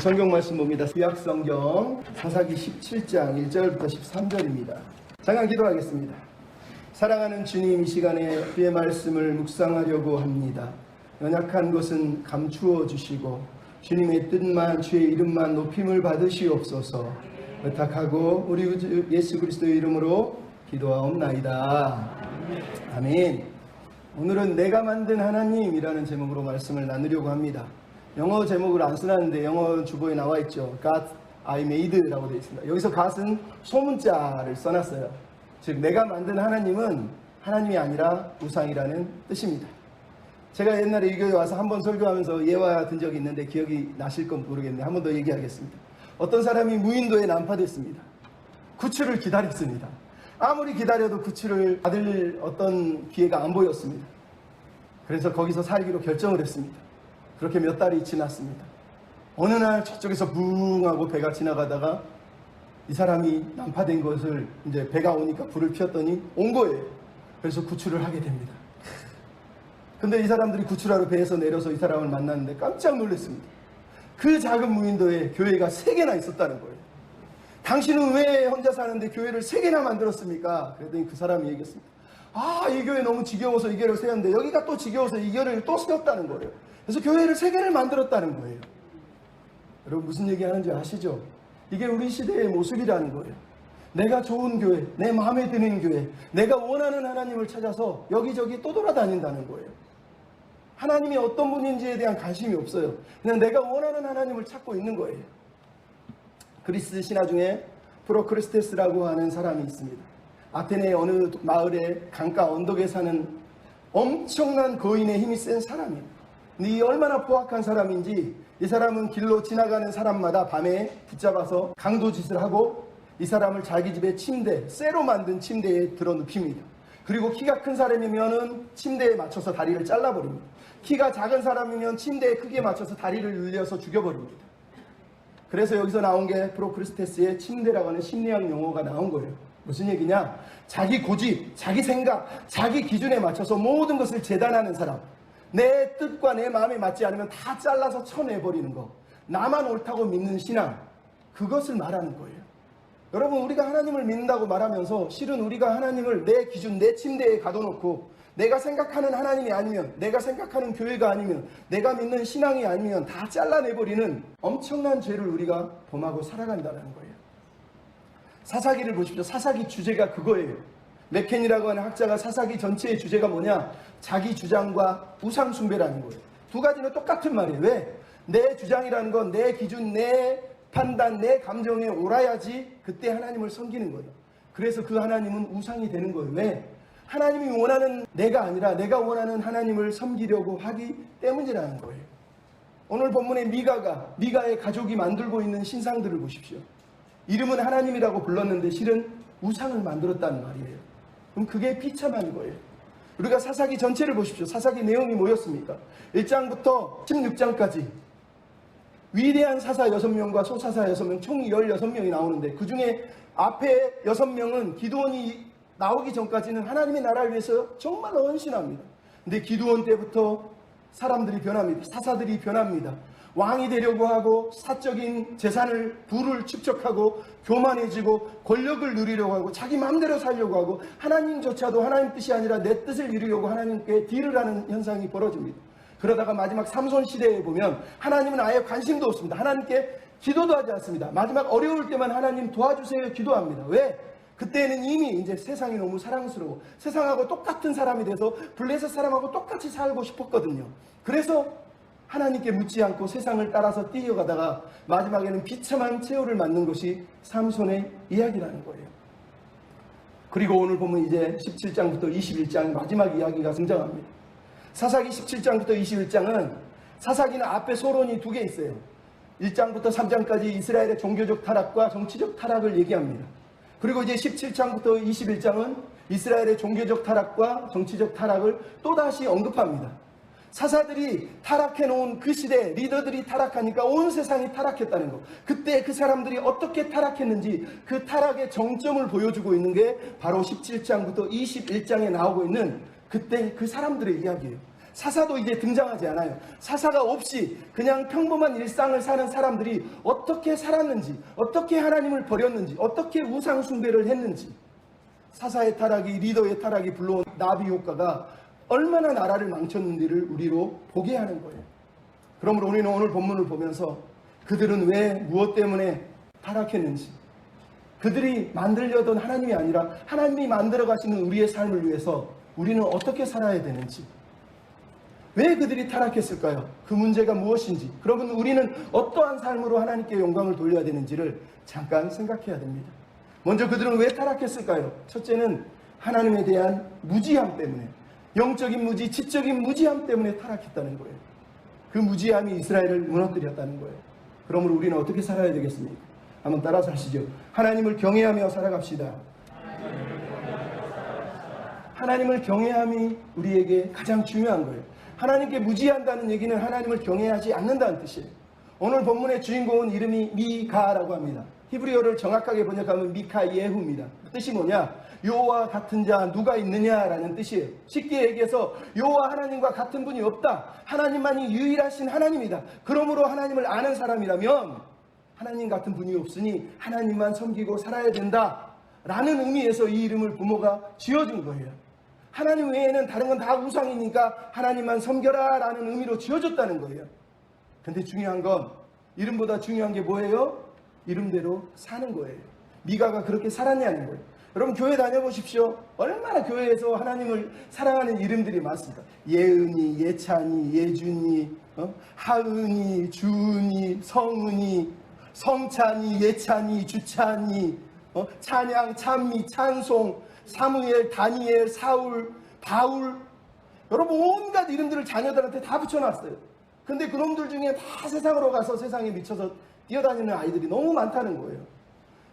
성경 말씀 봅니다. 구약 성경 사사기 17장 1절부터 13절입니다. 잠깐 기도하겠습니다. 사랑하는 주님, 이 시간에 주의 말씀을 묵상하려고 합니다. 연약한 것은 감추어 주시고 주님의 뜻만, 주의 이름만 높임을 받으시옵소서. 부탁하고 우리 주 예수 그리스도의 이름으로 기도하옵나이다. 아멘. 오늘은 내가 만든 하나님이라는 제목으로 말씀을 나누려고 합니다. 영어 제목을 안 써놨는데 영어 주보에 나와 있죠. God I made라고 되어 있습니다. 여기서 God은 소문자를 써놨어요. 즉 내가 만든 하나님은 하나님이 아니라 우상이라는 뜻입니다. 제가 옛날에 이 교회 와서 한번 설교하면서 예화 든 적이 있는데 기억이 나실 건 모르겠는데 한 번 더 얘기하겠습니다. 어떤 사람이 무인도에 난파됐습니다. 구출을 기다렸습니다. 아무리 기다려도 구출을 받을 어떤 기회가 안 보였습니다. 그래서 거기서 살기로 결정을 했습니다. 그렇게 몇 달이 지났습니다. 어느 날 저쪽에서 붕 하고 배가 지나가다가 이 사람이 난파된 것을 이제 배가 오니까 불을 피웠더니 온 거예요. 그래서 구출을 하게 됩니다. 근데 이 사람들이 구출하러 배에서 내려서 이 사람을 만났는데 깜짝 놀랐습니다. 그 작은 무인도에 교회가 3개나 있었다는 거예요. 당신은 왜 혼자 사는데 교회를 3개나 만들었습니까? 그랬더니 그 사람이 얘기했습니다. 이 교회 너무 지겨워서 이 교회를 세웠는데 여기가 또 지겨워서 이 교회를 또 세웠다는 거예요. 그래서 교회를 3개를 만들었다는 거예요. 여러분 무슨 얘기 하는지 아시죠? 이게 우리 시대의 모습이라는 거예요. 내가 좋은 교회, 내 마음에 드는 교회, 내가 원하는 하나님을 찾아서 여기저기 또 돌아다닌다는 거예요. 하나님이 어떤 분인지에 대한 관심이 없어요. 그냥 내가 원하는 하나님을 찾고 있는 거예요. 그리스 신화 중에 프로크리스테스라고 하는 사람이 있습니다. 아테네의 어느 마을의 강가 언덕에 사는 엄청난 거인의 힘이 센 사람이에요. 근데 이 얼마나 포악한 사람인지 이 사람은 길로 지나가는 사람마다 밤에 붙잡아서 강도짓을 하고 이 사람을 자기 집에 침대, 쇠로 만든 침대에 들어 눕힙니다. 그리고 키가 큰 사람이면은 침대에 맞춰서 다리를 잘라버립니다. 키가 작은 사람이면 침대의 크기에 맞춰서 다리를 늘려서 죽여버립니다. 그래서 여기서 나온 게 프로크리스테스의 침대라고 하는 심리학 용어가 나온 거예요. 무슨 얘기냐? 자기 고집, 자기 생각, 자기 기준에 맞춰서 모든 것을 재단하는 사람. 내 뜻과 내 마음에 맞지 않으면 다 잘라서 쳐내버리는 거. 나만 옳다고 믿는 신앙. 그것을 말하는 거예요. 여러분 우리가 하나님을 믿는다고 말하면서 실은 우리가 하나님을 내 기준, 내 침대에 가둬놓고 내가 생각하는 하나님이 아니면, 내가 생각하는 교회가 아니면, 내가 믿는 신앙이 아니면 다 잘라내버리는 엄청난 죄를 우리가 범하고 살아간다는 거예요. 사사기를 보십시오. 사사기 주제가 그거예요. 맥켄이라고 하는 학자가 사사기 전체의 주제가 뭐냐? 자기 주장과 우상 숭배라는 거예요. 두 가지는 똑같은 말이에요. 왜? 내 주장이라는 건 내 기준, 내 판단, 내 감정에 옳아야지 그때 하나님을 섬기는 거예요. 그래서 그 하나님은 우상이 되는 거예요. 왜? 하나님이 원하는 내가 아니라 내가 원하는 하나님을 섬기려고 하기 때문이라는 거예요. 오늘 본문의 미가의 가족이 만들고 있는 신상들을 보십시오. 이름은 하나님이라고 불렀는데 실은 우상을 만들었다는 말이에요. 그럼 그게 비참한 거예요. 우리가 사사기 전체를 보십시오. 사사기 내용이 뭐였습니까? 1장부터 16장까지 위대한 사사 6명과 소사사 6명 총 16명이 나오는데 그 중에 앞에 6명은 기드온이 나오기 전까지는 하나님의 나라를 위해서 정말 헌신합니다. 근데 기드온 때부터 사람들이 변합니다. 사사들이 변합니다. 왕이 되려고 하고 사적인 재산을 부를 축적하고 교만해지고 권력을 누리려고 하고 자기 마음대로 살려고 하고 하나님조차도 하나님 뜻이 아니라 내 뜻을 이루려고 하나님께 딜을 하는 현상이 벌어집니다. 그러다가 마지막 삼손 시대에 보면 하나님은 아예 관심도 없습니다. 하나님께 기도도 하지 않습니다. 마지막 어려울 때만 하나님 도와주세요 기도합니다. 왜? 그때는 이미 이제 세상이 너무 사랑스러워 세상하고 똑같은 사람이 돼서 블레셋 사람하고 똑같이 살고 싶었거든요. 그래서 하나님께 묻지 않고 세상을 따라서 뛰어가다가 마지막에는 비참한 최후를 맞는 것이 삼손의 이야기라는 거예요. 그리고 오늘 보면 이제 17장부터 21장 마지막 이야기가 등장합니다. 사사기 17장부터 21장은 사사기는 앞에 소론이 2개 있어요. 1장부터 3장까지 이스라엘의 종교적 타락과 정치적 타락을 얘기합니다. 그리고 이제 17장부터 21장은 이스라엘의 종교적 타락과 정치적 타락을 또다시 언급합니다. 사사들이 타락해놓은 그 시대 리더들이 타락하니까 온 세상이 타락했다는 것. 그때 그 사람들이 어떻게 타락했는지 그 타락의 정점을 보여주고 있는 게 바로 17장부터 21장에 나오고 있는 그때 그 사람들의 이야기예요. 사사도 이제 등장하지 않아요. 사사가 없이 그냥 평범한 일상을 사는 사람들이 어떻게 살았는지, 어떻게 하나님을 버렸는지, 어떻게 우상 숭배를 했는지, 사사의 타락이, 리더의 타락이 불러온 나비 효과가 얼마나 나라를 망쳤는지를 우리로 보게 하는 거예요. 그러므로 우리는 오늘 본문을 보면서 그들은 왜, 무엇 때문에 타락했는지, 그들이 만들려던 하나님이 아니라 하나님이 만들어 가시는 우리의 삶을 위해서 우리는 어떻게 살아야 되는지, 왜 그들이 타락했을까요? 그 문제가 무엇인지, 그러면 우리는 어떠한 삶으로 하나님께 영광을 돌려야 되는지를 잠깐 생각해야 됩니다. 먼저 그들은 왜 타락했을까요? 첫째는 하나님에 대한 무지함 때문에, 영적인 무지, 지적인 무지함 때문에 타락했다는 거예요. 그 무지함이 이스라엘을 무너뜨렸다는 거예요. 그러므로 우리는 어떻게 살아야 되겠습니까? 한번 따라서 하시죠. 하나님을 경외하며 살아갑시다. 하나님을 경외함이 우리에게 가장 중요한 거예요. 하나님께 무지한다는 얘기는 하나님을 경외하지 않는다는 뜻이에요. 오늘 본문의 주인공은 이름이 미가라고 합니다. 히브리어를 정확하게 번역하면 미카예후입니다. 뜻이 뭐냐? 여호와 같은 자 누가 있느냐라는 뜻이에요. 쉽게 얘기해서 여호와 하나님과 같은 분이 없다. 하나님만이 유일하신 하나님이다. 그러므로 하나님을 아는 사람이라면 하나님 같은 분이 없으니 하나님만 섬기고 살아야 된다 라는 의미에서 이 이름을 부모가 지어준 거예요. 하나님 외에는 다른 건 다 우상이니까 하나님만 섬겨라 라는 의미로 지어줬다는 거예요. 근데 중요한 건, 이름보다 중요한 게 뭐예요? 이름대로 사는 거예요. 미가가 그렇게 살았냐는 거예요. 여러분 교회 다녀보십시오. 얼마나 교회에서 하나님을 사랑하는 이름들이 많습니다. 예은이, 예찬이, 예준이, 하은이, 주은이, 성은이, 성찬이, 예찬이, 주찬이, 찬양, 찬미, 찬송, 사무엘, 다니엘, 사울, 바울, 여러분 온갖 이름들을 자녀들한테 다 붙여놨어요. 근데 그놈들 중에 다 세상으로 가서 세상에 미쳐서 뛰어다니는 아이들이 너무 많다는 거예요.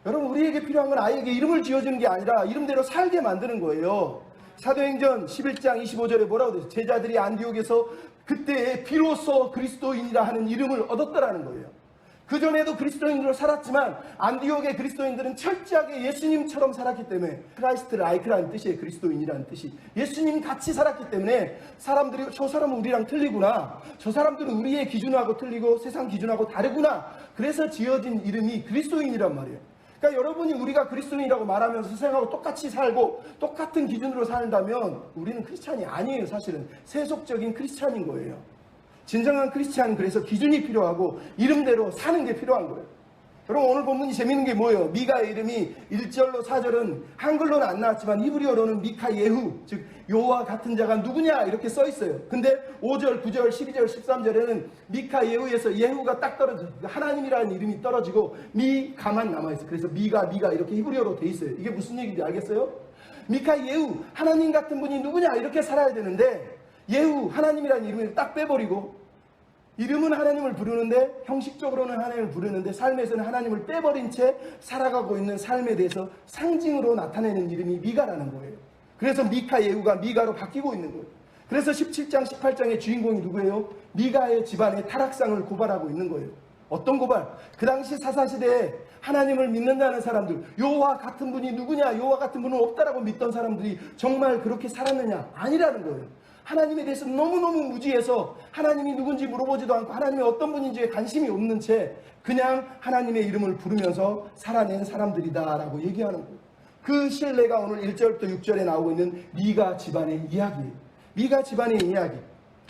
여러분 우리에게 필요한 건 아이에게 이름을 지어주는 게 아니라 이름대로 살게 만드는 거예요. 사도행전 11장 25절에 뭐라고 되죠? 제자들이 안디옥에서 그때에 비로소 그리스도인이라 하는 이름을 얻었더라는 거예요. 그전에도 그리스도인으로 살았지만 안디옥의 그리스도인들은 철저하게 예수님처럼 살았기 때문에, 크라이스트 라이크라는 뜻이에요. 그리스도인이라는 뜻이 예수님 같이 살았기 때문에 사람들이 저 사람은 우리랑 틀리구나, 저 사람들은 우리의 기준하고 틀리고 세상 기준하고 다르구나, 그래서 지어진 이름이 그리스도인이란 말이에요. 그러니까 여러분이 우리가 그리스도인이라고 말하면서 세상하고 똑같이 살고 똑같은 기준으로 산다면 우리는 크리스찬이 아니에요. 사실은 세속적인 크리스찬인 거예요. 진정한 크리스찬은 그래서 기준이 필요하고 이름대로 사는 게 필요한 거예요. 여러분 오늘 본문이 재밌는 게 뭐예요? 미가의 이름이 1절로 4절은 한글로는 안 나왔지만 히브리어로는 미카예후, 즉 여호와 같은 자가 누구냐 이렇게 써 있어요. 근데 5절, 9절, 12절, 13절에는 미카예후에서 예후가 딱 떨어져요. 하나님이라는 이름이 떨어지고 미가만 남아있어요. 그래서 미가 이렇게 히브리어로 돼 있어요. 이게 무슨 얘기인지 알겠어요? 미카예후, 하나님 같은 분이 누구냐 이렇게 살아야 되는데 예후, 하나님이라는 이름을 딱 빼버리고 이름은 하나님을 부르는데, 형식적으로는 하나님을 부르는데 삶에서는 하나님을 빼버린 채 살아가고 있는 삶에 대해서 상징으로 나타내는 이름이 미가라는 거예요. 그래서 미카 예후가 미가로 바뀌고 있는 거예요. 그래서 17장 18장의 주인공이 누구예요? 미가의 집안의 타락상을 고발하고 있는 거예요. 어떤 고발? 그 당시 사사시대에 하나님을 믿는다는 사람들, 여호와 같은 분이 누구냐, 여호와 같은 분은 없다라고 믿던 사람들이 정말 그렇게 살았느냐? 아니라는 거예요. 하나님에 대해서 너무너무 무지해서 하나님이 누군지 물어보지도 않고 하나님이 어떤 분인지에 관심이 없는 채 그냥 하나님의 이름을 부르면서 살아낸 사람들이다라고 얘기하는 거예요. 그 신뢰가 오늘 1절부터 6절에 나오고 있는 미가 집안의 이야기예요. 미가 집안의 이야기.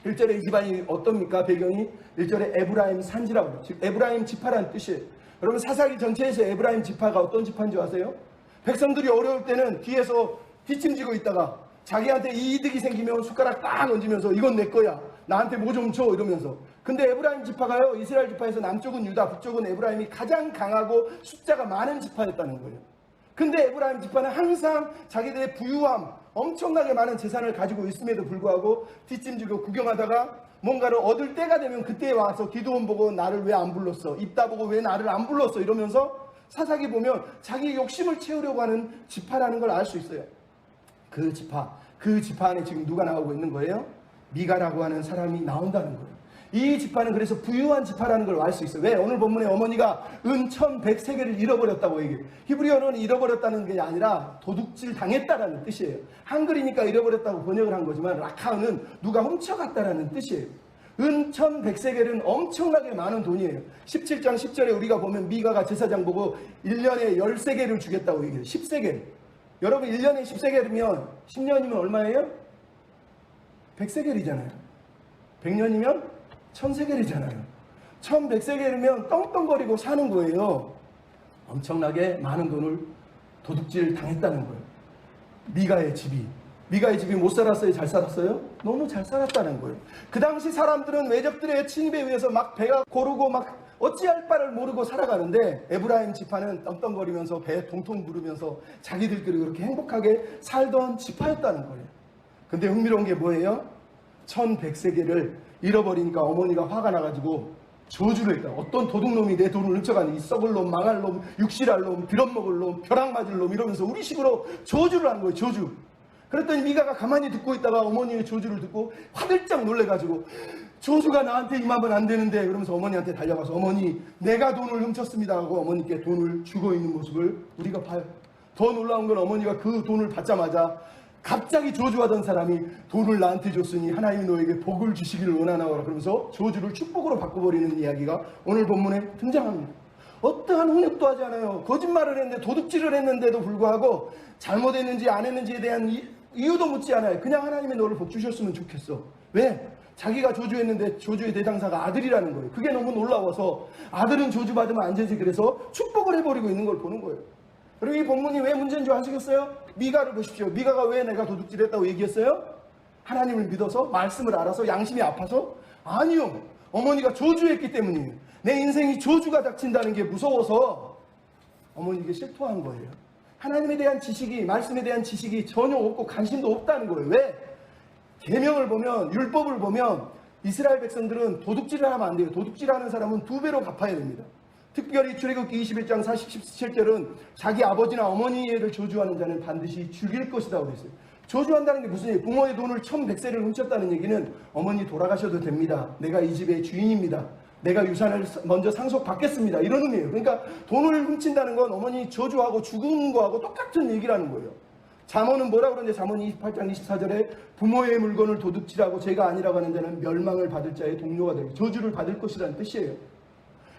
1절의 집안이 어떻습니까? 배경이 1절에 에브라임 산지라고 해요. 즉 에브라임 지파라는 뜻이에요. 여러분 사사기 전체에서 에브라임 지파가 어떤 지파인 줄 아세요? 백성들이 어려울 때는 뒤에서 뒷짐지고 있다가 자기한테 이득이 생기면 숟가락 딱 얹으면서 이건 내 거야, 나한테 뭐 좀 줘 이러면서. 근데 에브라임 지파가요, 이스라엘 지파에서 남쪽은 유다, 북쪽은 에브라임이 가장 강하고 숫자가 많은 지파였다는 거예요. 근데 에브라임 지파는 항상 자기들의 부유함, 엄청나게 많은 재산을 가지고 있음에도 불구하고 뒷짐지고 구경하다가 뭔가를 얻을 때가 되면 그때 와서 기드온 보고 나를 왜 안 불렀어, 입다 보고 왜 나를 안 불렀어 이러면서 사사기 보면 자기 욕심을 채우려고 하는 지파라는 걸 알 수 있어요. 그 지파 안에 지금 누가 나오고 있는 거예요? 미가라고 하는 사람이 나온다는 거예요. 이 지파는 그래서 부유한 지파라는 걸 알 수 있어요. 왜? 오늘 본문에 어머니가 은 1100세겔을 잃어버렸다고 얘기해요. 히브리어는 잃어버렸다는 게 아니라 도둑질 당했다라는 뜻이에요. 한글이니까 잃어버렸다고 번역을 한 거지만 라카우는 누가 훔쳐갔다라는 뜻이에요. 은 1100세겔은 엄청나게 많은 돈이에요. 17장 10절에 우리가 보면 미가가 제사장 보고 1년에 10세겔을 주겠다고 얘기해요. 10세겔. 여러분 1년에 10세겔이면 10년이면 얼마예요? 100세겔이잖아요. 100년이면 1000세겔이잖아요. 1100세겔이면 떵떵거리고 사는 거예요. 엄청나게 많은 돈을 도둑질 당했다는 거예요. 미가의 집이 못 살았어요? 잘 살았어요? 너무 잘 살았다는 거예요. 그 당시 사람들은 외적들의 침입에 의해서 막 배가 고르고 막 어찌할 바를 모르고 살아가는데 에브라임 지파는 떵떵거리면서 배 통통 부르면서 자기들끼리 그렇게 행복하게 살던 지파였다는 거예요. 근데 흥미로운 게 뭐예요? 1100세겔을 잃어버리니까 어머니가 화가 나가지고 저주를 했다. 어떤 도둑놈이 내 돈을 훔쳐가니 이 썩을 놈, 망할 놈, 육실할 놈, 빌어먹을 놈, 벼락 맞을 놈 이러면서 우리 식으로 저주를 한 거예요. 저주. 그랬더니 미가가 가만히 듣고 있다가 어머니의 저주를 듣고 화들짝 놀래가지고 저주가 나한테 임하면 안 되는데 그러면서 어머니한테 달려가서 어머니 내가 돈을 훔쳤습니다 하고 어머니께 돈을 주고 있는 모습을 우리가 봐요. 더 놀라운 건 어머니가 그 돈을 받자마자 갑자기 저주하던 사람이 돈을 나한테 줬으니 하나님이 너에게 복을 주시기를 원하나오라 그러면서 저주를 축복으로 바꿔버리는 이야기가 오늘 본문에 등장합니다. 어떠한 훈육도 하지 않아요. 거짓말을 했는데 도둑질을 했는데도 불구하고 잘못했는지 안 했는지에 대한 이유도 묻지 않아요. 그냥 하나님이 너를 복 주셨으면 좋겠어. 왜? 자기가 저주했는데 저주의 대상사가 아들이라는 거예요. 그게 너무 놀라워서 아들은 저주받으면 안 되지 그래서 축복을 해버리고 있는 걸 보는 거예요. 그리고 이 본문이 왜 문제인 줄 아시겠어요? 미가를 보십시오. 미가가 왜 내가 도둑질했다고 얘기했어요? 하나님을 믿어서? 말씀을 알아서? 양심이 아파서? 아니요. 어머니가 저주했기 때문이에요. 내 인생이 저주가 닥친다는 게 무서워서 어머니에게 실토한 거예요. 하나님에 대한 지식이, 말씀에 대한 지식이 전혀 없고 관심도 없다는 거예요. 왜? 계명을 보면, 율법을 보면 이스라엘 백성들은 도둑질을 하면 안 돼요. 도둑질하는 사람은 2배로 갚아야 됩니다. 특별히 출애굽기 21장 47절은 자기 아버지나 어머니를 저주하는 자는 반드시 죽일 것이라고 그랬어요. 저주한다는 게 무슨 얘기예요? 부모의 돈을 1100세를 훔쳤다는 얘기는 어머니 돌아가셔도 됩니다. 내가 이 집의 주인입니다. 내가 유산을 먼저 상속받겠습니다. 이런 의미예요. 그러니까 돈을 훔친다는 건 어머니 저주하고 죽은 거하고 똑같은 얘기라는 거예요. 잠언은 뭐라고 그러는데 잠언 28장 24절에 부모의 물건을 도둑질하고 죄가 아니라고 하는 자는 멸망을 받을 자의 동료가 되고 저주를 받을 것이라는 뜻이에요.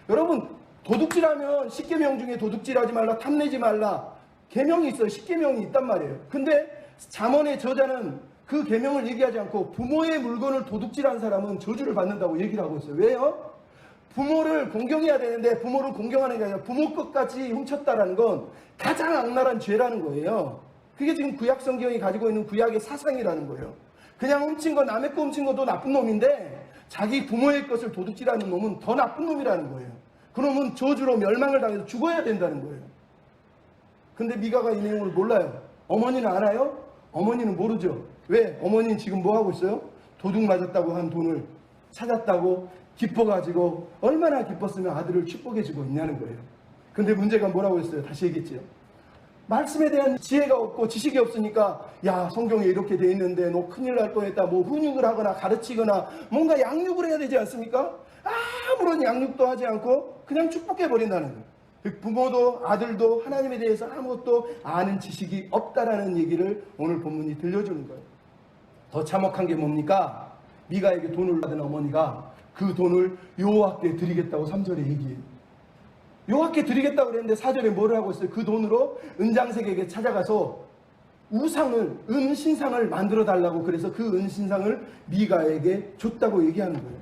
여러분 도둑질하면 10계명 중에 도둑질하지 말라, 탐내지 말라 계명이 있어요. 10계명이 있단 말이에요. 근데 잠언의 저자는 그 계명을 얘기하지 않고 부모의 물건을 도둑질한 사람은 저주를 받는다고 얘기를 하고 있어요. 왜요? 부모를 공경해야 되는데 부모를 공경하는 게 아니라 부모 것까지 훔쳤다라는 건 가장 악랄한 죄라는 거예요. 그게 지금 구약 성경이 가지고 있는 구약의 사상이라는 거예요. 그냥 훔친 거 남의 거 훔친 것도 나쁜 놈인데 자기 부모의 것을 도둑질하는 놈은 더 나쁜 놈이라는 거예요. 그놈은 저주로 멸망을 당해서 죽어야 된다는 거예요. 근데 미가가 이 내용을 몰라요. 어머니는 알아요? 어머니는 모르죠. 왜? 어머니는 지금 뭐 하고 있어요? 도둑 맞았다고 한 돈을 찾았다고 기뻐가지고 얼마나 기뻤으면 아들을 축복해주고 있냐는 거예요. 근데 문제가 뭐라고 했어요? 다시 얘기했지요. 말씀에 대한 지혜가 없고 지식이 없으니까 야 성경에 이렇게 돼 있는데 너 큰일 날 뻔했다. 뭐 훈육을 하거나 가르치거나 뭔가 양육을 해야 되지 않습니까? 아무런 양육도 하지 않고 그냥 축복해버린다는 거예요. 부모도 아들도 하나님에 대해서 아무것도 아는 지식이 없다라는 얘기를 오늘 본문이 들려주는 거예요. 더 참혹한 게 뭡니까? 미가에게 돈을 받은 어머니가 그 돈을 여호와께 드리겠다고 3절에 얘기해요. 여호와께 드리겠다고 그랬는데 4절에 뭐를 하고 있어요? 그 돈으로 은장색에게 찾아가서 우상을, 은신상을 만들어 달라고 그래서 그 은신상을 미가에게 줬다고 얘기하는 거예요.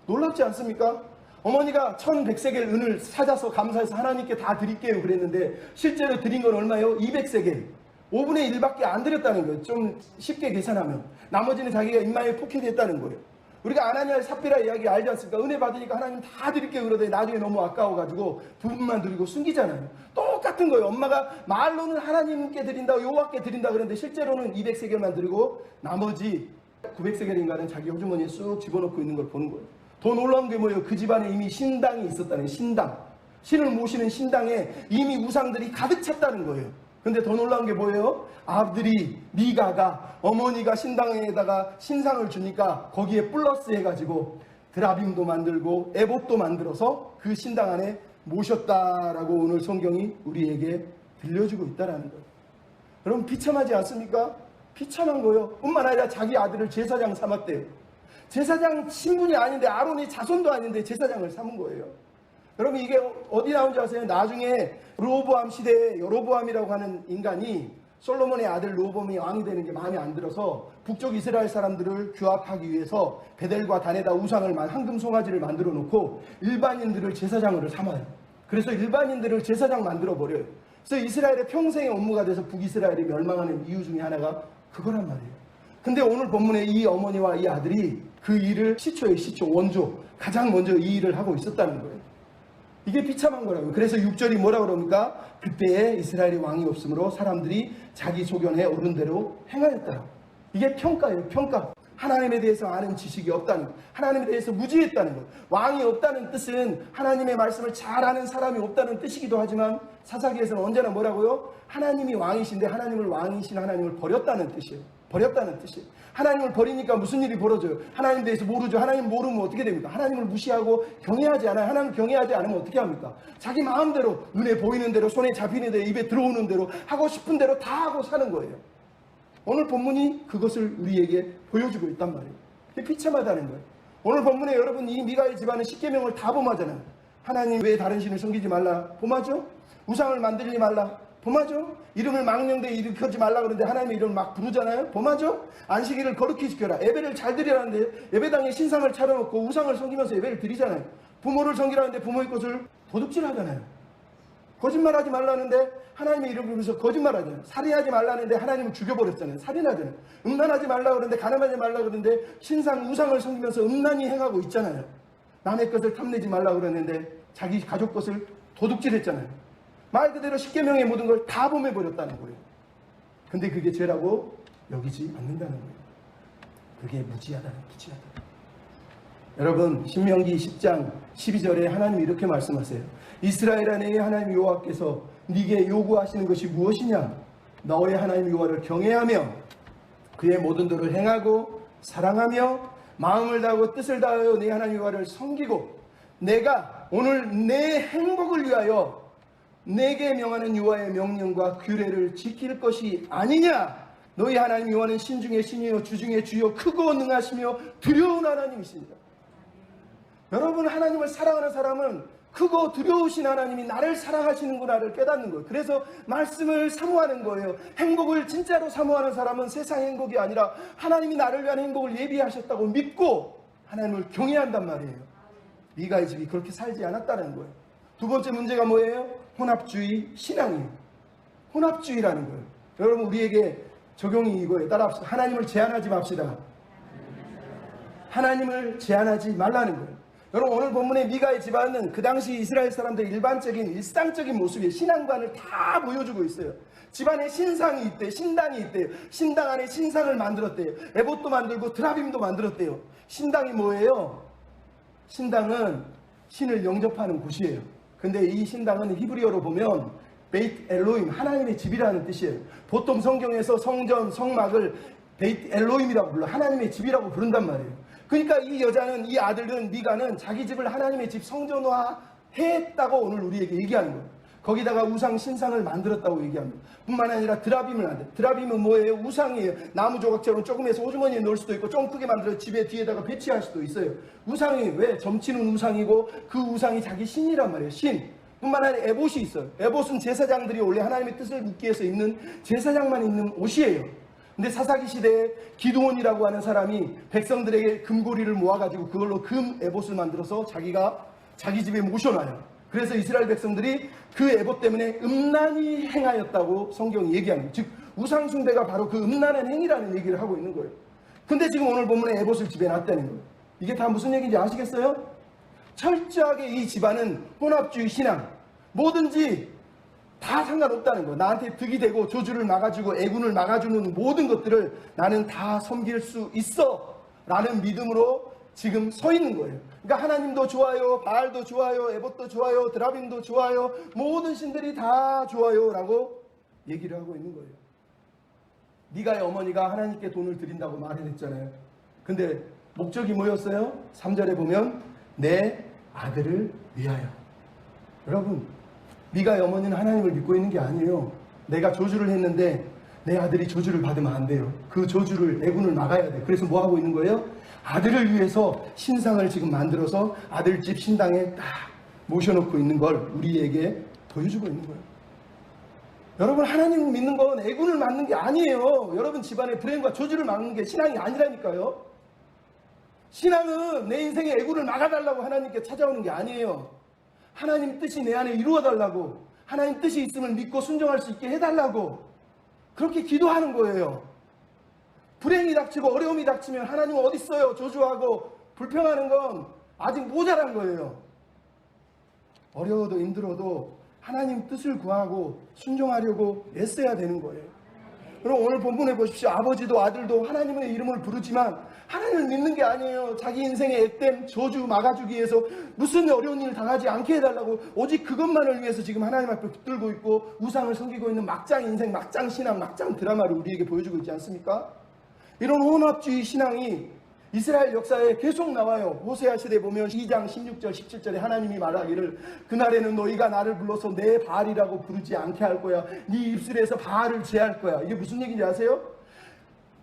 놀랍지 않습니까? 어머니가 1100세겔 은을 찾아서 감사해서 하나님께 다 드릴게요 그랬는데 실제로 드린 건 얼마예요? 200세겔. 5분의 1밖에 안 드렸다는 거예요. 좀 쉽게 계산하면. 나머지는 자기가 입마에 포켓했다는 거예요. 우리가 아나니아 삽비라 이야기 알지 않습니까? 은혜 받으니까 하나님 다 드릴게요 그러더니 나중에 너무 아까워가지고 부분만 드리고 숨기잖아요. 똑같은 거예요. 엄마가 말로는 하나님께 드린다, 여호와께 드린다 그랬는데 실제로는 200세겔만 드리고 나머지 900세겔인가는 자기 호주머니에 쑥 집어넣고 있는 걸 보는 거예요. 더 놀라운 게 뭐예요? 그 집안에 이미 신당이 있었다는 거예요. 신당. 신을 모시는 신당에 이미 우상들이 가득 찼다는 거예요. 근데 더 놀라운 게 뭐예요? 아들이 미가가 어머니가 신당에다가 신상을 주니까 거기에 플러스 해가지고 드라빔도 만들고 에봇도 만들어서 그 신당 안에 모셨다라고 오늘 성경이 우리에게 들려주고 있다는 거예요. 여러분 비참하지 않습니까? 비참한 거예요. 뿐만 아니라 자기 아들을 제사장 삼았대요. 제사장 신분이 아닌데, 아론의 자손도 아닌데 제사장을 삼은 거예요. 여러분 이게 어디 나온지 아세요? 나중에 르호보암 시대에 여로보암이라고 하는 인간이 솔로몬의 아들 르호보암이 왕이 되는 게 마음에 안 들어서 북쪽 이스라엘 사람들을 규합하기 위해서 베델과 단에다 우상을 황금 송아지를 만들어 놓고 일반인들을 제사장으로 삼아요. 그래서 일반인들을 제사장 만들어 버려요. 그래서 이스라엘의 평생의 업무가 돼서 북이스라엘이 멸망하는 이유 중에 하나가 그거란 말이에요. 근데 오늘 본문에 이 어머니와 이 아들이 그 일을 시초에 시초, 원조, 가장 먼저 이 일을 하고 있었다는 거예요. 이게 비참한 거라고요. 그래서 6절이 뭐라 그럽니까? 그때에 이스라엘이 왕이 없으므로 사람들이 자기 소견에 오른 대로 행하였다. 이게 평가예요. 평가. 하나님에 대해서 아는 지식이 없다는 것, 하나님에 대해서 무지했다는 것. 왕이 없다는 뜻은 하나님의 말씀을 잘 아는 사람이 없다는 뜻이기도 하지만 사사기에서는 언제나 뭐라고요? 하나님이 왕이신데 하나님을 왕이신 하나님을 버렸다는 뜻이에요. 버렸다는 뜻이에요. 하나님을 버리니까 무슨 일이 벌어져요? 하나님에 대해서 모르죠. 하나님 모르면 어떻게 됩니까? 하나님을 무시하고 경외하지 않아요. 하나님을 경외하지 않으면 어떻게 합니까? 자기 마음대로, 눈에 보이는 대로, 손에 잡히는 대로, 입에 들어오는 대로, 하고 싶은 대로 다 하고 사는 거예요. 오늘 본문이 그것을 우리에게 보여주고 있단 말이에요. 그게 비참하다는 거예요. 오늘 본문에 여러분 이 미가의 집안은 십계명을 다 범하잖아요. 하나님 외에 다른 신을 섬기지 말라, 범하죠? 우상을 만들지 말라, 범하죠? 이름을 망령되이 일으키지 말라 그러는데 하나님의 이름을 막 부르잖아요. 범하죠? 안식일을 거룩히 지켜라, 예배를 잘 드리라는데 예배당에 신상을 차려놓고 우상을 섬기면서 예배를 드리잖아요. 부모를 섬기라는데 부모의 것을 도둑질하잖아요. 거짓말하지 말라는데 하나님의 이름을 부르면서 거짓말하잖아요. 살인하지 말라는데 하나님을 죽여버렸잖아요. 살인하잖아요. 음란하지 말라 그러는데, 가늠하지 말라 그러는데 신상 우상을 섬기면서 음란히 행하고 있잖아요. 남의 것을 탐내지 말라 그러는데 자기 가족 것을 도둑질했잖아요. 말 그대로 십계명의 모든 걸 다 범해버렸다는 거예요. 근데 그게 죄라고 여기지 않는다는 거예요. 그게 무지하다는, 무지하다. 여러분 신명기 10장 12절에 하나님이 이렇게 말씀하세요. 이스라엘아, 내 하나님 여호와께서 네게 요구하시는 것이 무엇이냐? 너의 하나님 여호와를 경외하며 그의 모든 도를 행하고 사랑하며 마음을 다하고 뜻을 다하여 내 하나님 여호와를 섬기고 내가 오늘 내 행복을 위하여 내게 명하는 여호와의 명령과 규례를 지킬 것이 아니냐? 너희 하나님 여호와는 신 중에 신이요 주 중에 주요 크고 능하시며 두려운 하나님이십니다. 여러분 하나님을 사랑하는 사람은 크고 두려우신 하나님이 나를 사랑하시는구나를 깨닫는 거예요. 그래서 말씀을 사모하는 거예요. 행복을 진짜로 사모하는 사람은 세상의 행복이 아니라 하나님이 나를 위한 행복을 예비하셨다고 믿고 하나님을 경외한단 말이에요. 미가의 집이 그렇게 살지 않았다는 거예요. 두 번째 문제가 뭐예요? 혼합주의 신앙이에요. 혼합주의라는 거예요. 여러분 우리에게 적용이 이거예요. 따라합시다. 하나님을 제한하지 맙시다. 하나님을 제한하지 말라는 거예요. 여러분 오늘 본문의 미가의 집안은 그 당시 이스라엘 사람들의 일반적인 일상적인 모습의 신앙관을 다 보여주고 있어요. 집안에 신상이 있대요. 신당이 있대요. 신당 안에 신상을 만들었대요. 에봇도 만들고 드라빔도 만들었대요. 신당이 뭐예요? 신당은 신을 영접하는 곳이에요. 근데 이 신당은 히브리어로 보면 베이트 엘로임, 하나님의 집이라는 뜻이에요. 보통 성경에서 성전, 성막을 베이트 엘로임이라고 불러, 하나님의 집이라고 부른단 말이에요. 그러니까 이 여자는, 이 아들은, 미가는 자기 집을 하나님의 집 성전화 했다고 오늘 우리에게 얘기하는 거예요. 거기다가 우상 신상을 만들었다고 얘기합니다. 뿐만 아니라 드라빔을 안 돼. 드라빔은 뭐예요? 우상이에요. 나무 조각처럼 조금 해서 호주머니에 넣을 수도 있고 좀 크게 만들어 집에 뒤에다가 배치할 수도 있어요. 우상이 왜? 점치는 우상이고 그 우상이 자기 신이란 말이에요. 신. 뿐만 아니라 에봇이 있어요. 에봇은 제사장들이 원래 하나님의 뜻을 묻기 위해서 입는, 제사장만 입는 옷이에요. 근데 사사기 시대에 기드온이라고 하는 사람이 백성들에게 금고리를 모아가지고 그걸로 금 에봇을 만들어서 자기가 자기 집에 모셔놔요. 그래서 이스라엘 백성들이 그 에봇 때문에 음란히 행하였다고 성경이 얘기합니다. 즉 우상숭배가 바로 그 음란한 행위라는 얘기를 하고 있는 거예요. 근데 지금 오늘 본문에 에봇을 집에 놨다는 거예요. 이게 다 무슨 얘기인지 아시겠어요? 철저하게 이 집안은 혼합주의 신앙, 뭐든지 다 상관없다는 거예요. 나한테 득이 되고 저주를 막아주고 애군을 막아주는 모든 것들을 나는 다 섬길 수 있어 라는 믿음으로 지금 서 있는 거예요. 그러니까 하나님도 좋아요, 바알도 좋아요, 에봇도 좋아요, 드라빔도 좋아요, 모든 신들이 다 좋아요 라고 얘기를 하고 있는 거예요. 미가의 어머니가 하나님께 돈을 드린다고 말을 했잖아요. 근데 목적이 뭐였어요? 3절에 보면 내 아들을 위하여. 여러분, 미가의 어머니는 하나님을 믿고 있는 게 아니에요. 내가 저주를 했는데 내 아들이 저주를 받으면 안 돼요. 그 저주를, 애군을 막아야 돼. 그래서 뭐 하고 있는 거예요? 아들을 위해서 신상을 지금 만들어서 아들집 신당에 딱 모셔놓고 있는 걸 우리에게 보여주고 있는 거예요. 여러분, 하나님 믿는 건 애군을 막는 게 아니에요. 여러분 집안의 불행과 저주를 막는 게 신앙이 아니라니까요. 신앙은 내 인생의 애군을 막아달라고 하나님께 찾아오는 게 아니에요. 하나님 뜻이 내 안에 이루어달라고, 하나님 뜻이 있음을 믿고 순종할 수 있게 해달라고 그렇게 기도하는 거예요. 불행이 닥치고 어려움이 닥치면 하나님은 어디 있어요? 저주하고 불평하는 건 아직 모자란 거예요. 어려워도 힘들어도 하나님 뜻을 구하고 순종하려고 애써야 되는 거예요. 그럼 오늘 본문에 보십시오. 아버지도 아들도 하나님의 이름을 부르지만 하나님을 믿는 게 아니에요. 자기 인생의 액땜, 저주 막아주기 위해서 무슨 어려운 일을 당하지 않게 해달라고 오직 그것만을 위해서 지금 하나님 앞에 붙들고 있고 우상을 섬기고 있는 막장 인생, 막장 신앙, 막장 드라마를 우리에게 보여주고 있지 않습니까? 이런 혼합주의 신앙이 이스라엘 역사에 계속 나와요. 호세아 시대에 보면 2장 16절 17절에 하나님이 말하기를 그날에는 너희가 나를 불러서 내 바알이라고 부르지 않게 할 거야. 네 입술에서 바알을 제할 거야. 이게 무슨 얘기인지 아세요?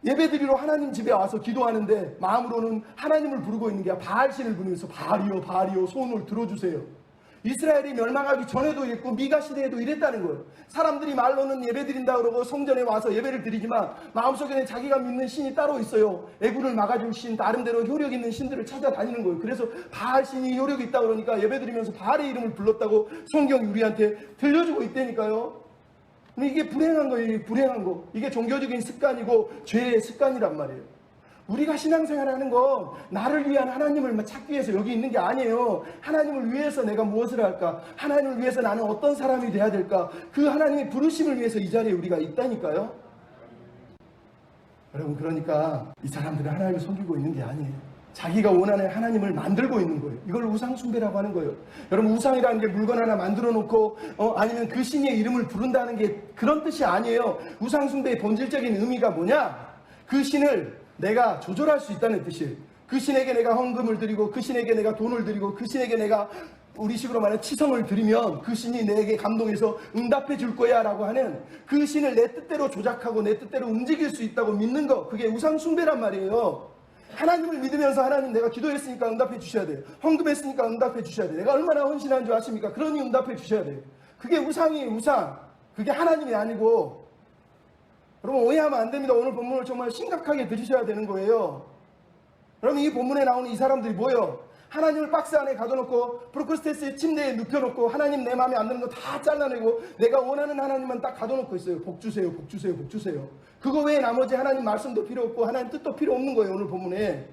예배드리러 하나님 집에 와서 기도하는데 마음으로는 하나님을 부르고 있는 게 바알신을 부르면서 바알이요 바알이요 소원을 들어주세요. 이스라엘이 멸망하기 전에도 이랬고 미가 시대에도 이랬다는 거예요. 사람들이 말로는 예배드린다 그러고 성전에 와서 예배를 드리지만 마음속에는 자기가 믿는 신이 따로 있어요. 애군을 막아줄 신, 나름대로 효력 있는 신들을 찾아다니는 거예요. 그래서 바알 신이 효력이 있다 그러니까 예배드리면서 바알의 이름을 불렀다고 성경이 우리한테 들려주고 있다니까요. 근데 이게 불행한 거예요. 불행한 거. 이게 종교적인 습관이고 죄의 습관이란 말이에요. 우리가 신앙생활하는 건 나를 위한 하나님을 찾기 위해서 여기 있는 게 아니에요. 하나님을 위해서 내가 무엇을 할까? 하나님을 위해서 나는 어떤 사람이 돼야 될까? 그 하나님의 부르심을 위해서 이 자리에 우리가 있다니까요. 여러분, 그러니까 이 사람들은 하나님을 섬기고 있는 게 아니에요. 자기가 원하는 하나님을 만들고 있는 거예요. 이걸 우상숭배라고 하는 거예요. 여러분, 우상이라는 게 물건 하나 만들어 놓고 아니면 그 신의 이름을 부른다는 게 그런 뜻이 아니에요. 우상숭배의 본질적인 의미가 뭐냐? 그 신을 내가 조절할 수 있다는 뜻이에요. 그 신에게 내가 헌금을 드리고 그 신에게 내가 돈을 드리고 그 신에게 내가 우리식으로 말하면 치성을 드리면 그 신이 내게 감동해서 응답해 줄 거야 라고 하는 그 신을 내 뜻대로 조작하고 내 뜻대로 움직일 수 있다고 믿는 거, 그게 우상숭배란 말이에요. 하나님을 믿으면서 하나님 내가 기도했으니까 응답해 주셔야 돼요. 헌금했으니까 응답해 주셔야 돼요. 내가 얼마나 헌신한 줄 아십니까? 그러니 응답해 주셔야 돼요. 그게 우상이에요. 우상. 그게 하나님이 아니고. 여러분, 오해하면 안 됩니다. 오늘 본문을 정말 심각하게 들으셔야 되는 거예요. 여러분, 이 본문에 나오는 이 사람들이 뭐예요? 하나님을 박스 안에 가둬놓고 프로크스테스의 침대에 눕혀놓고 하나님 내 마음에 안 드는 거 다 잘라내고 내가 원하는 하나님만 딱 가둬놓고 있어요. 복 주세요, 복 주세요, 복 주세요. 그거 외에 나머지 하나님 말씀도 필요 없고 하나님 뜻도 필요 없는 거예요. 오늘 본문에.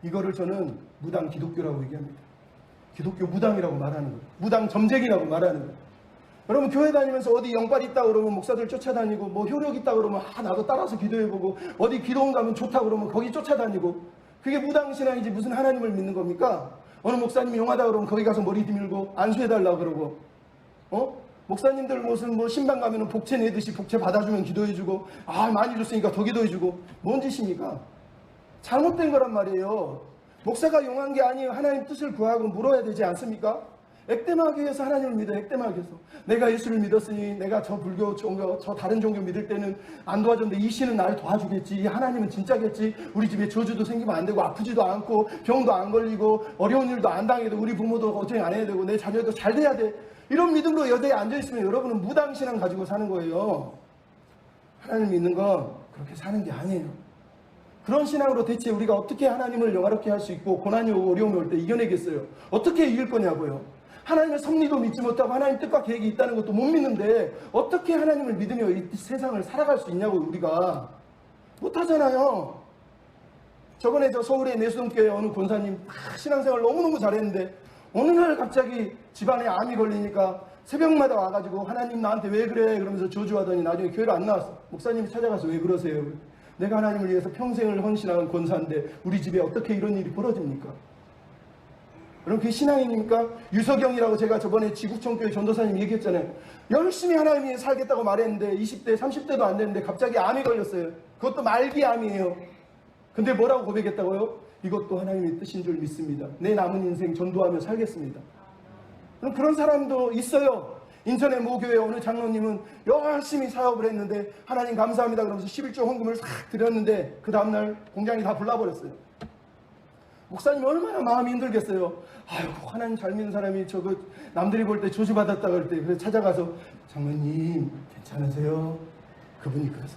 이거를 저는 무당 기독교라고 얘기합니다. 기독교 무당이라고 말하는 거예요. 무당 점쟁이라고 말하는 거예요. 여러분, 교회 다니면서 어디 영빨 있다 그러면 목사들 쫓아다니고 뭐 효력 있다 그러면 나도 따라서 기도해보고 어디 기도원 가면 좋다 그러면 거기 쫓아다니고, 그게 무당신앙이지 무슨 하나님을 믿는 겁니까? 어느 목사님이 용하다 그러면 거기 가서 머리 뒤밀고 안수해달라고 그러고, 목사님들 무슨 뭐 신방 가면은 복채 내듯이 복채 받아주면 기도해주고, 많이 줬으니까 더 기도해주고, 뭔 짓입니까? 잘못된 거란 말이에요. 목사가 용한 게 아니에요. 하나님 뜻을 구하고 물어야 되지 않습니까? 액땜하기 위해서 하나님을 믿어. 액땜하기 위해서. 내가 예수를 믿었으니 내가 저 불교 종교, 저 다른 종교 믿을 때는 안 도와줬는데 이 신은 나를 도와주겠지. 이 하나님은 진짜겠지. 우리 집에 저주도 생기면 안 되고 아프지도 않고 병도 안 걸리고 어려운 일도 안 당해도 우리 부모도 걱정 안 해야 되고 내 자녀도 잘 돼야 돼. 이런 믿음으로 여대에 앉아있으면 여러분은 무당신앙 가지고 사는 거예요. 하나님 믿는 건 그렇게 사는 게 아니에요. 그런 신앙으로 대체 우리가 어떻게 하나님을 영화롭게 할 수 있고 고난이 오고 어려움이 올 때 이겨내겠어요? 어떻게 이길 거냐고요? 하나님의 섭리도 믿지 못하고 하나님 뜻과 계획이 있다는 것도 못 믿는데 어떻게 하나님을 믿으며 이 세상을 살아갈 수 있냐고. 우리가 못하잖아요. 저번에 저 서울의 내수동교회 어느 권사님 신앙생활 너무너무 잘했는데 어느 날 갑자기 집안에 암이 걸리니까 새벽마다 와가지고 하나님 나한테 왜 그래 그러면서 저주하더니 나중에 교회를 안 나왔어. 목사님이 찾아가서 왜 그러세요? 내가 하나님을 위해서 평생을 헌신하는 권사인데 우리 집에 어떻게 이런 일이 벌어집니까? 여러분, 그게 신앙입니까? 유석영이라고 제가 저번에 지구촌교회 전도사님 얘기했잖아요. 열심히 하나님 위해 살겠다고 말했는데 20대 30대도 안 됐는데 갑자기 암이 걸렸어요. 그것도 말기암이에요. 근데 뭐라고 고백했다고요? 이것도 하나님의 뜻인 줄 믿습니다. 내 남은 인생 전도하며 살겠습니다. 그런 사람도 있어요. 인천의 모교회 어느 장로님은 열심히 사업을 했는데 하나님 감사합니다 그러면서 11조 헌금을 싹 드렸는데 그 다음날 공장이 다 불나버렸어요. 목사님 얼마나 마음이 힘들겠어요. 아이고 하나님 잘 믿는 사람이 저거 남들이 볼 때 조지받았다 그럴 때 그래서 찾아가서 장로님 괜찮으세요? 그분이 그래서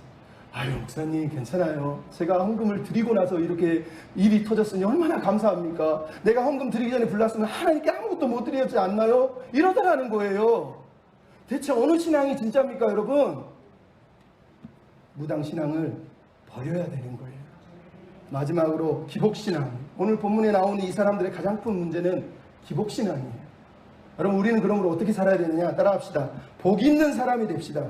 아유 목사님 괜찮아요. 제가 헌금을 드리고 나서 이렇게 일이 터졌으니 얼마나 감사합니까? 내가 헌금 드리기 전에 불났으면 하나님께 아무것도 못 드렸지 않나요? 이러더라는 거예요. 대체 어느 신앙이 진짜입니까 여러분? 무당신앙을 버려야 되는 거예요. 마지막으로 기복신앙. 오늘 본문에 나오는 이 사람들의 가장 큰 문제는 기복신앙이에요. 여러분 우리는 그러므로 어떻게 살아야 되느냐? 따라합시다. 복 있는 사람이 됩시다.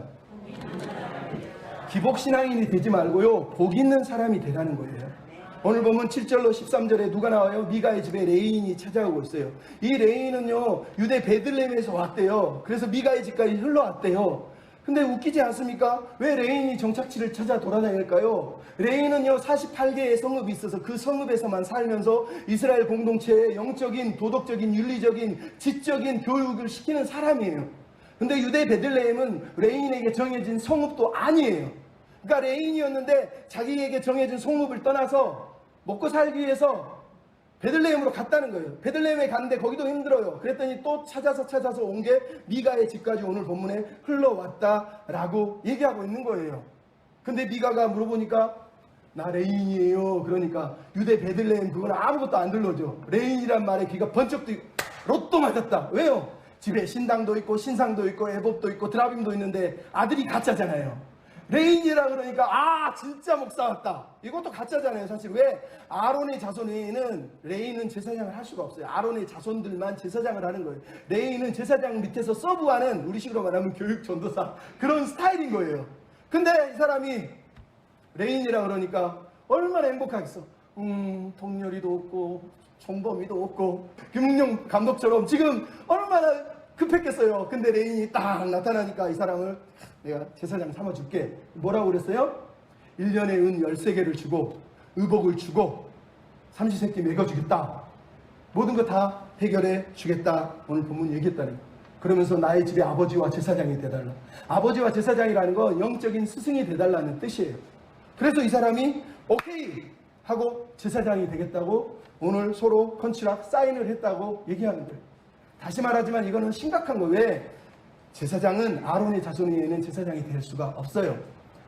기복신앙인이 되지 말고요. 복 있는 사람이 되라는 거예요. 오늘 보면 7절로 13절에 누가 나와요? 미가의 집에 레인이 찾아오고 있어요. 이 레인은요 유대 베들레헴에서 왔대요. 그래서 미가의 집까지 흘러왔대요. 근데 웃기지 않습니까? 왜 레인이 정착지를 찾아 돌아다닐까요? 레인은요 48개의 성읍이 있어서 그 성읍에서만 살면서 이스라엘 공동체의 영적인, 도덕적인, 윤리적인, 지적인 교육을 시키는 사람이에요. 근데 유대 베들레헴은 레인에게 정해진 성읍도 아니에요. 그러니까 레인이었는데 자기에게 정해진 성읍을 떠나서 먹고 살기 위해서 베들레헴으로 갔다는 거예요. 베들레헴에 갔는데 거기도 힘들어요. 그랬더니 또 찾아서 온 게 미가의 집까지 오늘 본문에 흘러왔다라고 얘기하고 있는 거예요. 근데 미가가 물어보니까 나 레인이에요. 그러니까 유대 베들레헴 그건 아무것도 안 들러줘. 레인이란 말에 귀가 번쩍 뜨고 로또 맞았다. 왜요? 집에 신당도 있고 신상도 있고 애법도 있고 드라빔도 있는데 아들이 가짜잖아요. 레인이라 그러니까 아 진짜 목사 같다. 이것도 가짜잖아요. 사실 왜? 아론의 자손 외에는 레인은 제사장을 할 수가 없어요. 아론의 자손들만 제사장을 하는 거예요. 레인은 제사장 밑에서 서브하는 우리식으로 말하면 교육 전도사 그런 스타일인 거예요. 근데 이 사람이 레인이라 그러니까 얼마나 행복하겠어. 동료리도 없고 총범위도 없고 금융 감독처럼 지금 얼마나 급했겠어요. 근데 레인이 딱 나타나니까 이 사람을 내가 제사장 삼아줄게. 뭐라고 그랬어요? 1년에 은 13개를 주고 의복을 주고 삼시세끼 먹여주겠다. 모든 거 다 해결해 주겠다. 오늘 본문 얘기했다는 거예요. 그러면서 나의 집에 아버지와 제사장이 돼달라. 아버지와 제사장이라는 건 영적인 스승이 돼달라는 뜻이에요. 그래서 이 사람이 오케이 하고 제사장이 되겠다고 오늘 서로 컨트랙 사인을 했다고 얘기하는 거예요. 다시 말하지만 이거는 심각한 거예요. 왜? 제사장은 아론의 자손에는 제사장이 될 수가 없어요.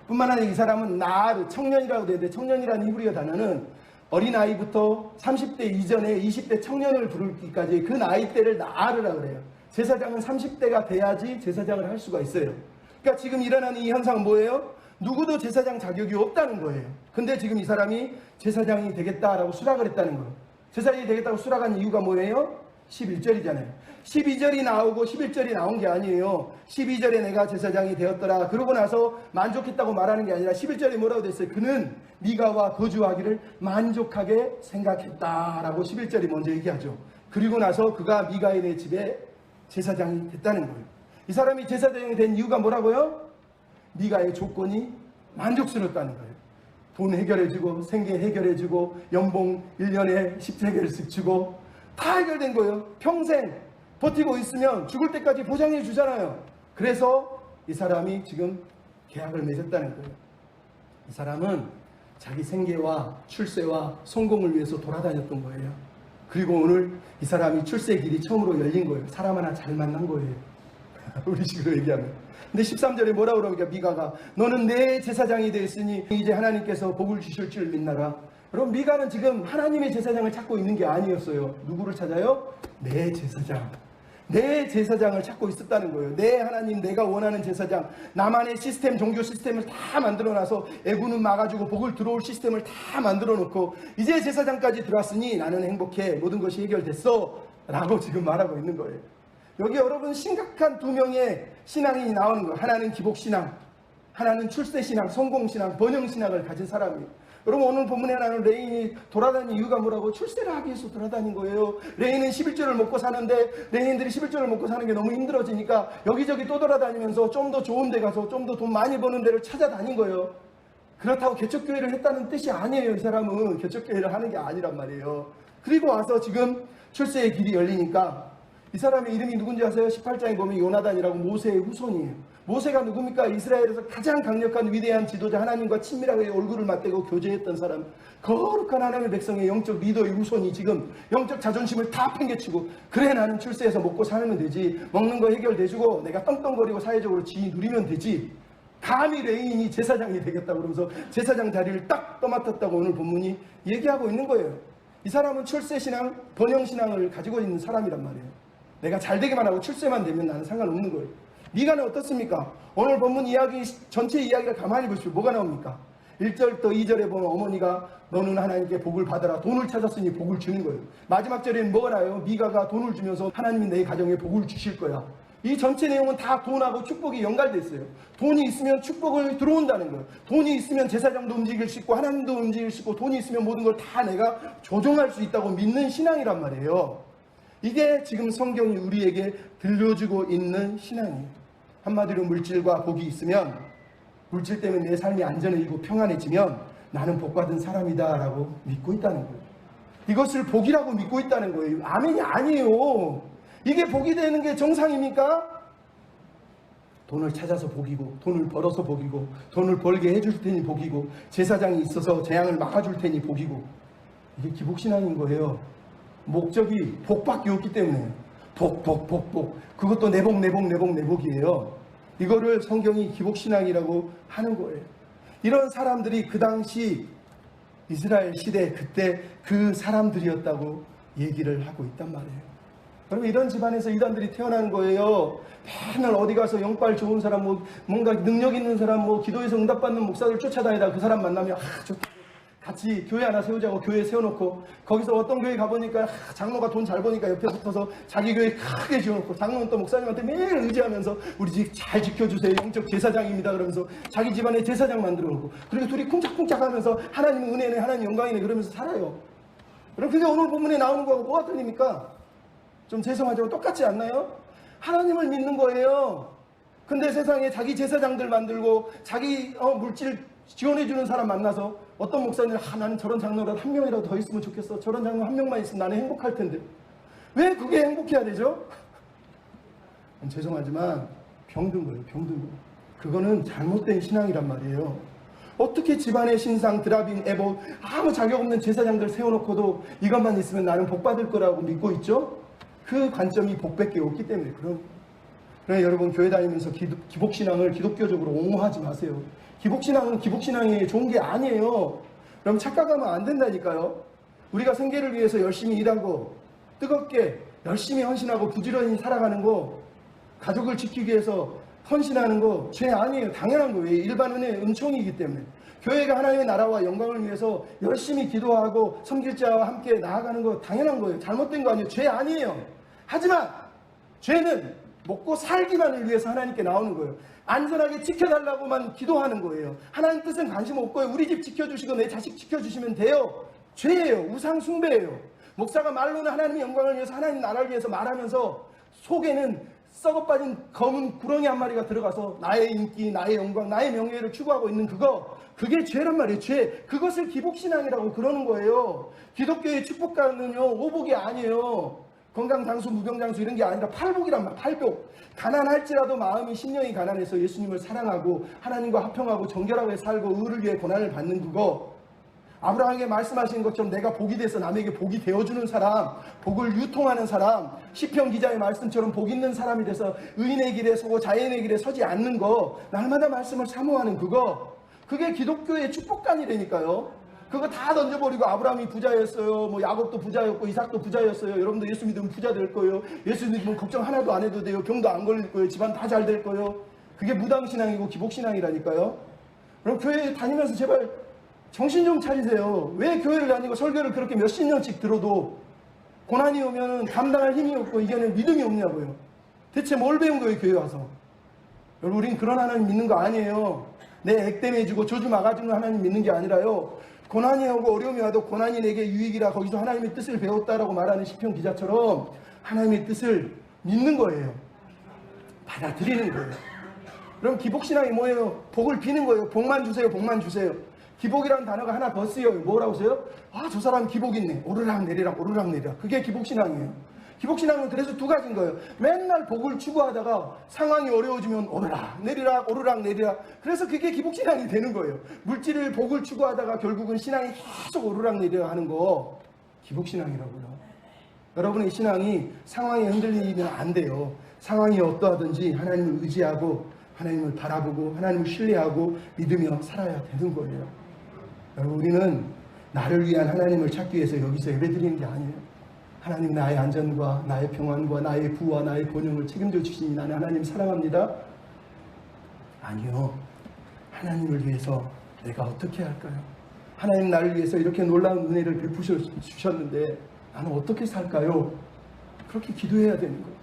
뿐만 아니라 이 사람은 나르, 청년이라고 되는데 청년이라는 히브리어 단어는 어린아이부터 30대 이전에 20대 청년을 부르기까지 그 나이대를 나르라고 그래요. 제사장은 30대가 돼야지 제사장을 할 수가 있어요. 그러니까 지금 일어나는 이 현상은 뭐예요? 누구도 제사장 자격이 없다는 거예요. 근데 지금 이 사람이 제사장이 되겠다라고 수락을 했다는 거예요. 제사장이 되겠다고 수락한 이유가 뭐예요? 11절이잖아요. 12절이 나오고 11절이 나온 게 아니에요. 12절에 내가 제사장이 되었더라. 그러고 나서 만족했다고 말하는 게 아니라 11절에 뭐라고 됐어요? 그는 미가와 거주하기를 만족하게 생각했다라고 11절이 먼저 얘기하죠. 그리고 나서 그가 미가의 집에 제사장이 됐다는 거예요. 이 사람이 제사장이 된 이유가 뭐라고요? 미가의 조건이 만족스럽다는 거예요. 돈 해결해주고 생계 해결해주고 연봉 1년에 10세계를 주고 다 해결된 거예요. 평생 버티고 있으면 죽을 때까지 보장해 주잖아요. 그래서 이 사람이 지금 계약을 맺었다는 거예요. 이 사람은 자기 생계와 출세와 성공을 위해서 돌아다녔던 거예요. 그리고 오늘 이 사람이 출세 길이 처음으로 열린 거예요. 사람 하나 잘 만난 거예요. 우리 식으로 얘기하면. 근데 13절에 뭐라 그러니까 미가가 너는 내 제사장이 되었으니 이제 하나님께서 복을 주실 줄 믿나라. 그럼 미가는 지금 하나님의 제사장을 찾고 있는 게 아니었어요. 누구를 찾아요? 내 제사장. 내 제사장을 찾고 있었다는 거예요. 내 하나님, 내가 원하는 제사장. 나만의 시스템, 종교 시스템을 다 만들어놔서 애구는 막아주고 복을 들어올 시스템을 다 만들어놓고 이제 제사장까지 들어왔으니 나는 행복해. 모든 것이 해결됐어. 라고 지금 말하고 있는 거예요. 여기 여러분 심각한 두 명의 신앙이 나오는 거예요. 하나는 기복신앙, 하나는 출세신앙, 성공신앙, 번영신앙을 가진 사람이에요. 여러분 오늘 본문에 나오는 레인이 돌아다닌 이유가 뭐라고? 출세를 하기 위해서 돌아다닌 거예요. 레인은 11조를 먹고 사는데 레인들이 11조를 먹고 사는 게 너무 힘들어지니까 여기저기 또 돌아다니면서 좀 더 좋은 데 가서 좀 더 돈 많이 버는 데를 찾아다닌 거예요. 그렇다고 개척교회를 했다는 뜻이 아니에요. 이 사람은 개척교회를 하는 게 아니란 말이에요. 그리고 와서 지금 출세의 길이 열리니까 이 사람의 이름이 누군지 아세요? 18장에 보면 요나단이라고 모세의 후손이에요. 모세가 누굽니까? 이스라엘에서 가장 강력한 위대한 지도자, 하나님과 친밀하게 얼굴을 맞대고 교제했던 사람, 거룩한 하나님의 백성의 영적 리더의 후손이 지금 영적 자존심을 다 팽개치고, 그래 나는 출세해서 먹고 살면 되지, 먹는 거 해결돼주고 내가 떵떵거리고 사회적으로 지위 누리면 되지, 감히 레인이 제사장이 되겠다고 그러면서 제사장 자리를 딱 떠맡았다고 오늘 본문이 얘기하고 있는 거예요. 이 사람은 출세신앙, 번영신앙을 가지고 있는 사람이란 말이에요. 내가 잘 되기만 하고 출세만 되면 나는 상관없는 거예요. 미가는 어떻습니까? 오늘 본문 이야기, 전체 이야기를 가만히 보시면 뭐가 나옵니까? 1절부터 2절에 보면 어머니가 너는 하나님께 복을 받아라, 돈을 찾았으니 복을 주는 거예요. 마지막 절에는 뭐가 나요? 미가가 돈을 주면서 하나님이 내 가정에 복을 주실 거야. 이 전체 내용은 다 돈하고 축복이 연관되어 있어요. 돈이 있으면 축복을 들어온다는 거예요. 돈이 있으면 제사장도 움직일 수 있고 하나님도 움직일 수 있고, 돈이 있으면 모든 걸 다 내가 조종할 수 있다고 믿는 신앙이란 말이에요. 이게 지금 성경이 우리에게 들려주고 있는 신앙이에요. 한마디로 물질과 복이 있으면, 물질 때문에 내 삶이 안전해지고 평안해지면 나는 복받은 사람이다 라고 믿고 있다는 거예요. 이것을 복이라고 믿고 있다는 거예요. 아멘이 아니에요. 이게 복이 되는 게 정상입니까? 돈을 찾아서 복이고, 돈을 벌어서 복이고, 돈을 벌게 해줄 테니 복이고, 제사장이 있어서 재앙을 막아줄 테니 복이고, 이게 기복신앙인 거예요. 목적이 복밖에 없기 때문에. 복. 그것도 내복이에요. 이거를 성경이 기복신앙이라고 하는 거예요. 이런 사람들이 그 당시 이스라엘 시대 그때 그 사람들이었다고 얘기를 하고 있단 말이에요. 여러분, 이런 집안에서 이단들이 태어난 거예요. 맨날 어디 가서 영빨 좋은 사람, 뭔가 능력 있는 사람, 기도해서 응답받는 목사들 쫓아다니다 그 사람 만나면 좋다, 같이 교회 하나 세우자고 교회 세워놓고, 거기서 어떤 교회 가보니까 장로가 돈 잘 버니까 옆에 붙어서 자기 교회 크게 지어놓고, 장로는 또 목사님한테 매일 의지하면서 우리 집 잘 지켜주세요, 영적 제사장입니다 그러면서 자기 집안에 제사장 만들어놓고, 그리고 둘이 쿵짝쿵짝 하면서 하나님 은혜네, 하나님 영광이네 그러면서 살아요. 그럼 그게 오늘 본문에 나오는 거하고 뭐가 틀립니까? 좀 죄송하지만 똑같지 않나요? 하나님을 믿는 거예요. 근데 세상에 자기 제사장들 만들고 자기 물질 지원해주는 사람 만나서, 어떤 목사님, 나는 저런 장로라도 한 명이라도 더 있으면 좋겠어, 저런 장로 한 명만 있으면 나는 행복할 텐데. 왜 그게 행복해야 되죠? 죄송하지만 병든 거예요. 그거는 잘못된 신앙이란 말이에요. 어떻게 집안의 신상, 드라빈, 에보, 아무 자격 없는 제사장들 세워놓고도 이것만 있으면 나는 복받을 거라고 믿고 있죠? 그 관점이 복밖에 없기 때문에 그러니까 여러분, 교회 다니면서 기복신앙을 기독교적으로 옹호하지 마세요. 기복신앙은 기복신앙이 좋은 게 아니에요. 그럼 착각하면 안 된다니까요. 우리가 생계를 위해서 열심히 일하고 뜨겁게 열심히 헌신하고 부지런히 살아가는 거, 가족을 지키기 위해서 헌신하는 거 죄 아니에요. 당연한 거예요. 일반 은혜의 은총이기 때문에. 교회가 하나님의 나라와 영광을 위해서 열심히 기도하고 섬길 자와 함께 나아가는 거 당연한 거예요. 잘못된 거 아니에요. 죄 아니에요. 하지만 죄는 먹고 살기만을 위해서 하나님께 나오는 거예요. 안전하게 지켜달라고만 기도하는 거예요. 하나님 뜻은 관심 없고요. 우리 집 지켜주시고 내 자식 지켜주시면 돼요. 죄예요. 우상 숭배예요. 목사가 말로는 하나님의 영광을 위해서, 하나님 나라를 위해서 말하면서 속에는 썩어빠진 검은 구렁이 한 마리가 들어가서 나의 인기, 나의 영광, 나의 명예를 추구하고 있는 그게 죄란 말이에요. 죄. 그것을 기복신앙이라고 그러는 거예요. 기독교의 축복가는요, 오복이 아니에요. 건강장수, 무병장수 이런 게 아니라 팔복이란 말, 팔복. 가난할지라도 마음이, 심령이 가난해서 예수님을 사랑하고 하나님과 화평하고 정결하게 살고 의를 위해 고난을 받는 그거. 아브라함에게 말씀하신 것처럼 내가 복이 돼서 남에게 복이 되어주는 사람, 복을 유통하는 사람, 시편 기자의 말씀처럼 복 있는 사람이 돼서 의인의 길에 서고 자연의 길에 서지 않는 거, 날마다 말씀을 사모하는 그거, 그게 기독교의 축복관이라니까요. 그거 다 던져버리고 아브라함이 부자였어요, 야곱도 부자였고 이삭도 부자였어요, 여러분도 예수 믿으면 부자 될 거예요, 예수 믿으면 걱정 하나도 안 해도 돼요, 병도 안 걸릴 거예요, 집안 다 잘 될 거예요. 그게 무당신앙이고 기복신앙이라니까요. 그럼 교회 다니면서 제발 정신 좀 차리세요. 왜 교회를 다니고 설교를 그렇게 몇십 년씩 들어도 고난이 오면 감당할 힘이 없고 이겨낼 믿음이 없냐고요. 대체 뭘 배운 거예요, 교회 와서? 여러분, 우린 그런 하나님 믿는 거 아니에요. 내 액땜해주고 저주 막아주는 하나님 믿는 게 아니라요, 고난이 오고 어려움이 와도 고난이 내게 유익이라 거기서 하나님의 뜻을 배웠다라고 말하는 시편 기자처럼 하나님의 뜻을 믿는 거예요. 받아들이는 거예요. 그럼 기복신앙이 뭐예요? 복을 비는 거예요. 복만 주세요, 복만 주세요. 기복이라는 단어가 하나 더 쓰여요. 뭐라고 써요? 아, 저 사람 기복 있네. 오르락 내리락 오르락 내리락. 그게 기복신앙이에요. 기복신앙은 그래서 두 가지인 거예요. 맨날 복을 추구하다가 상황이 어려워지면 오르락 내리락 오르락 내리락. 그래서 그게 기복신앙이 되는 거예요. 물질을 복을 추구하다가 결국은 신앙이 계속 오르락 내리락 하는 거 기복신앙이라고요. 여러분의 신앙이 상황에 흔들리면 안 돼요. 상황이 어떠하든지 하나님을 의지하고 하나님을 바라보고 하나님을 신뢰하고 믿으며 살아야 되는 거예요. 여러분, 우리는 나를 위한 하나님을 찾기 위해서 여기서 예배드리는 게 아니에요. 하나님, 나의 안전과 나의 평안과 나의 부와 나의 번영을 책임져 주시니 나는 하나님 사랑합니다. 아니요. 하나님을 위해서 내가 어떻게 할까요? 하나님 나를 위해서 이렇게 놀라운 은혜를 베푸셔 주셨는데 나는 어떻게 살까요? 그렇게 기도해야 되는 거예요.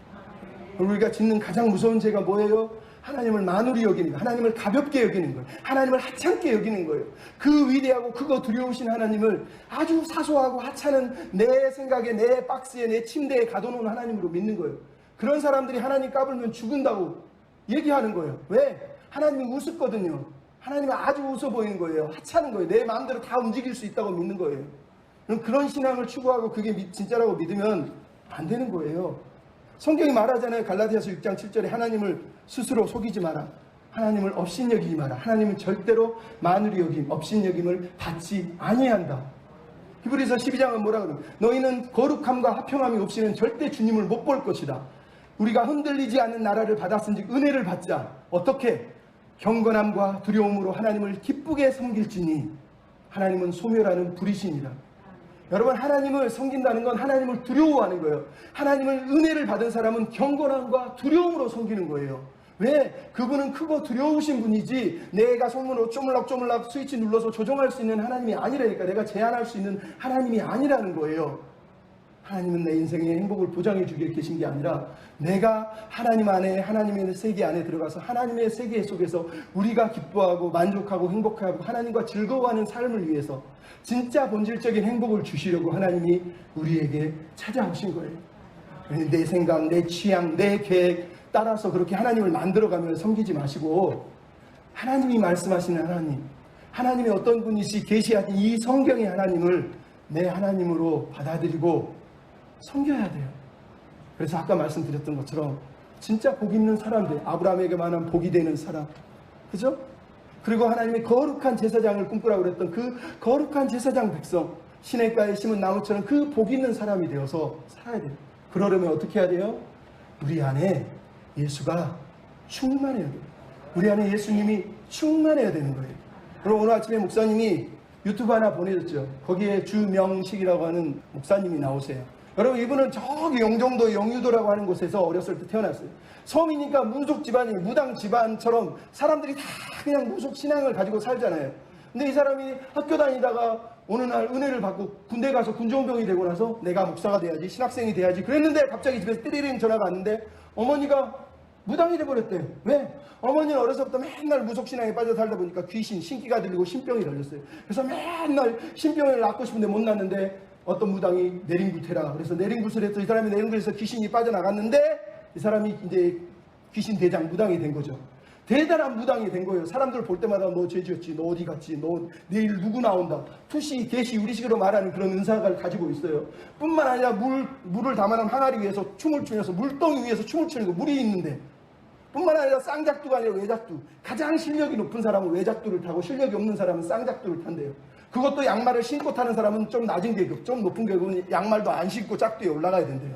우리가 짓는 가장 무서운 죄가 뭐예요? 하나님을 만우리 여기는 거예요. 하나님을 가볍게 여기는 거예요. 하나님을 하찮게 여기는 거예요. 그 위대하고 크고 두려우신 하나님을 아주 사소하고 하찮은 내 생각에 내 박스에 내 침대에 가둬놓은 하나님으로 믿는 거예요. 그런 사람들이 하나님 까불면 죽은다고 얘기하는 거예요. 왜? 하나님이 우습거든요. 하나님은 아주 웃어 보이는 거예요. 하찮은 거예요. 내 마음대로 다 움직일 수 있다고 믿는 거예요. 그런 신앙을 추구하고 그게 진짜라고 믿으면 안 되는 거예요. 성경이 말하잖아요. 갈라디아서 6장 7절에 하나님을 스스로 속이지 마라. 하나님을 업신여기지 마라. 하나님은 절대로 만우리 여김, 업신여김을 받지 아니한다. 히브리서 12장은 뭐라 그러면 너희는 거룩함과 화평함이 없이는 절대 주님을 못 볼 것이다. 우리가 흔들리지 않는 나라를 받았은즉 은혜를 받자. 어떻게? 경건함과 두려움으로 하나님을 기쁘게 섬길지니 하나님은 소멸하는 불이시니라. 여러분, 하나님을 섬긴다는 건 하나님을 두려워하는 거예요. 하나님을 은혜를 받은 사람은 경건함과 두려움으로 섬기는 거예요. 왜? 그분은 크고 두려우신 분이지 내가 손으로 쪼물락쪼물락 스위치 눌러서 조정할 수 있는 하나님이 아니라니까. 내가 제한할 수 있는 하나님이 아니라는 거예요. 하나님은 내 인생의 행복을 보장해 주기에 계신 게 아니라 내가 하나님 안에, 하나님의 세계 안에 들어가서 하나님의 세계 속에서 우리가 기뻐하고 만족하고 행복하고 하나님과 즐거워하는 삶을 위해서 진짜 본질적인 행복을 주시려고 하나님이 우리에게 찾아오신 거예요. 내 생각, 내 취향, 내 계획 따라서 그렇게 하나님을 만들어가며 섬기지 마시고 하나님이 말씀하시는 하나님, 하나님이 어떤 분이시 계시하신 이 성경의 하나님을 내 하나님으로 받아들이고 섬겨야 돼요. 그래서 아까 말씀드렸던 것처럼 진짜 복 있는 사람들, 아브라함에게만한 복이 되는 사람, 그죠? 그리고 하나님의 거룩한 제사장을 꿈꾸라고 그랬던 그 거룩한 제사장 백성, 시냇가에 심은 나무처럼 그 복 있는 사람이 되어서 살아야 돼요. 그러려면 어떻게 해야 돼요? 우리 안에 예수가 충만해야 돼요. 우리 안에 예수님이 충만해야 되는 거예요. 그럼 오늘 아침에 목사님이 유튜브 하나 보내줬죠. 거기에 주명식이라고 하는 목사님이 나오세요. 여러분, 이분은 저기 영종도 영유도라고 하는 곳에서 어렸을 때 태어났어요. 섬이니까 무속 집안이 무당 집안처럼 사람들이 다 그냥 무속 신앙을 가지고 살잖아요. 근데 이 사람이 학교 다니다가 어느 날 은혜를 받고 군대 가서 군종병이 되고 나서 내가 목사가 돼야지, 신학생이 돼야지 그랬는데 갑자기 집에서 띠리링 전화가 왔는데 어머니가 무당이 돼버렸대요. 왜? 어머니는 어려서부터 맨날 무속신앙에 빠져 살다 보니까 귀신, 신기가 들리고 신병이 걸렸어요. 그래서 맨날 신병을 낳고 싶은데 못 낳는데 어떤 무당이 내림굿해라. 그래서 내림굿을 해서 이 사람이 내림굿에서 귀신이 빠져나갔는데 이 사람이 이제 귀신 대장 무당이 된 거죠. 대단한 무당이 된 거예요. 사람들 볼 때마다 너 죄 지었지, 너 어디 갔지, 너 내일 누구 나온다. 투시, 개시, 우리식으로 말하는 그런 은사를 가지고 있어요. 뿐만 아니라 물을 담아놓은 항아리 위에서 춤을 추면서 물덩이 위에서 춤을 추는 거, 물이 있는데 뿐만 아니라 쌍작두가 아니라 외작두. 가장 실력이 높은 사람은 외작두를 타고 실력이 없는 사람은 쌍작두를 탄대요. 그것도 양말을 신고 타는 사람은 좀 낮은 계급, 좀 높은 계급은 양말도 안 신고 짝두에 올라가야 된대요.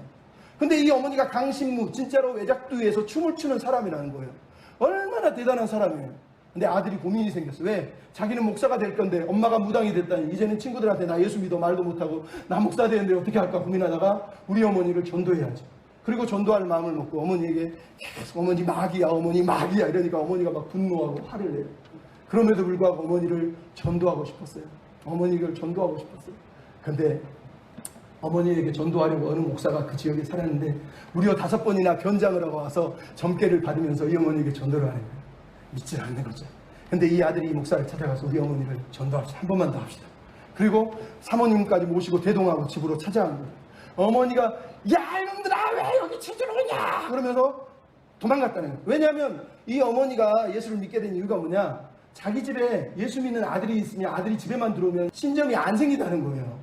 근데 이 어머니가 강신무, 진짜로 외작두 위에서 춤을 추는 사람이라는 거예요. 얼마나 대단한 사람이에요. 근데 아들이 고민이 생겼어. 왜? 자기는 목사가 될 건데 엄마가 무당이 됐다니 이제는 친구들한테 나 예수 믿어 말도 못하고 나 목사 되는데 어떻게 할까 고민하다가 우리 어머니를 전도해야지. 그리고 전도할 마음을 먹고 어머니에게 계속 어머니 마귀야, 어머니 마귀야 이러니까 어머니가 막 분노하고 화를 내요. 그럼에도 불구하고 어머니를 전도하고 싶었어요. 어머니를 전도하고 싶었어요. 근데 어머니에게 전도하려고 어느 목사가 그 지역에 살았는데 무려 5번이나 변장을 하고 와서 점괘를 받으면서 이 어머니에게 전도를 하는 거예요. 믿지 않는 거죠. 근데 이 아들이 이 목사를 찾아가서 우리 어머니를 전도합시다. 한 번만 더 합시다. 그리고 사모님까지 모시고 대동하고 집으로 찾아간 거예요. 어머니가 야 이놈들아 왜 여기 찾아오냐 그러면서 도망갔다는 거예요. 왜냐하면 이 어머니가 예수를 믿게 된 이유가 뭐냐, 자기 집에 예수 믿는 아들이 있으면 아들이 집에만 들어오면 신점이 안 생기다는 거예요.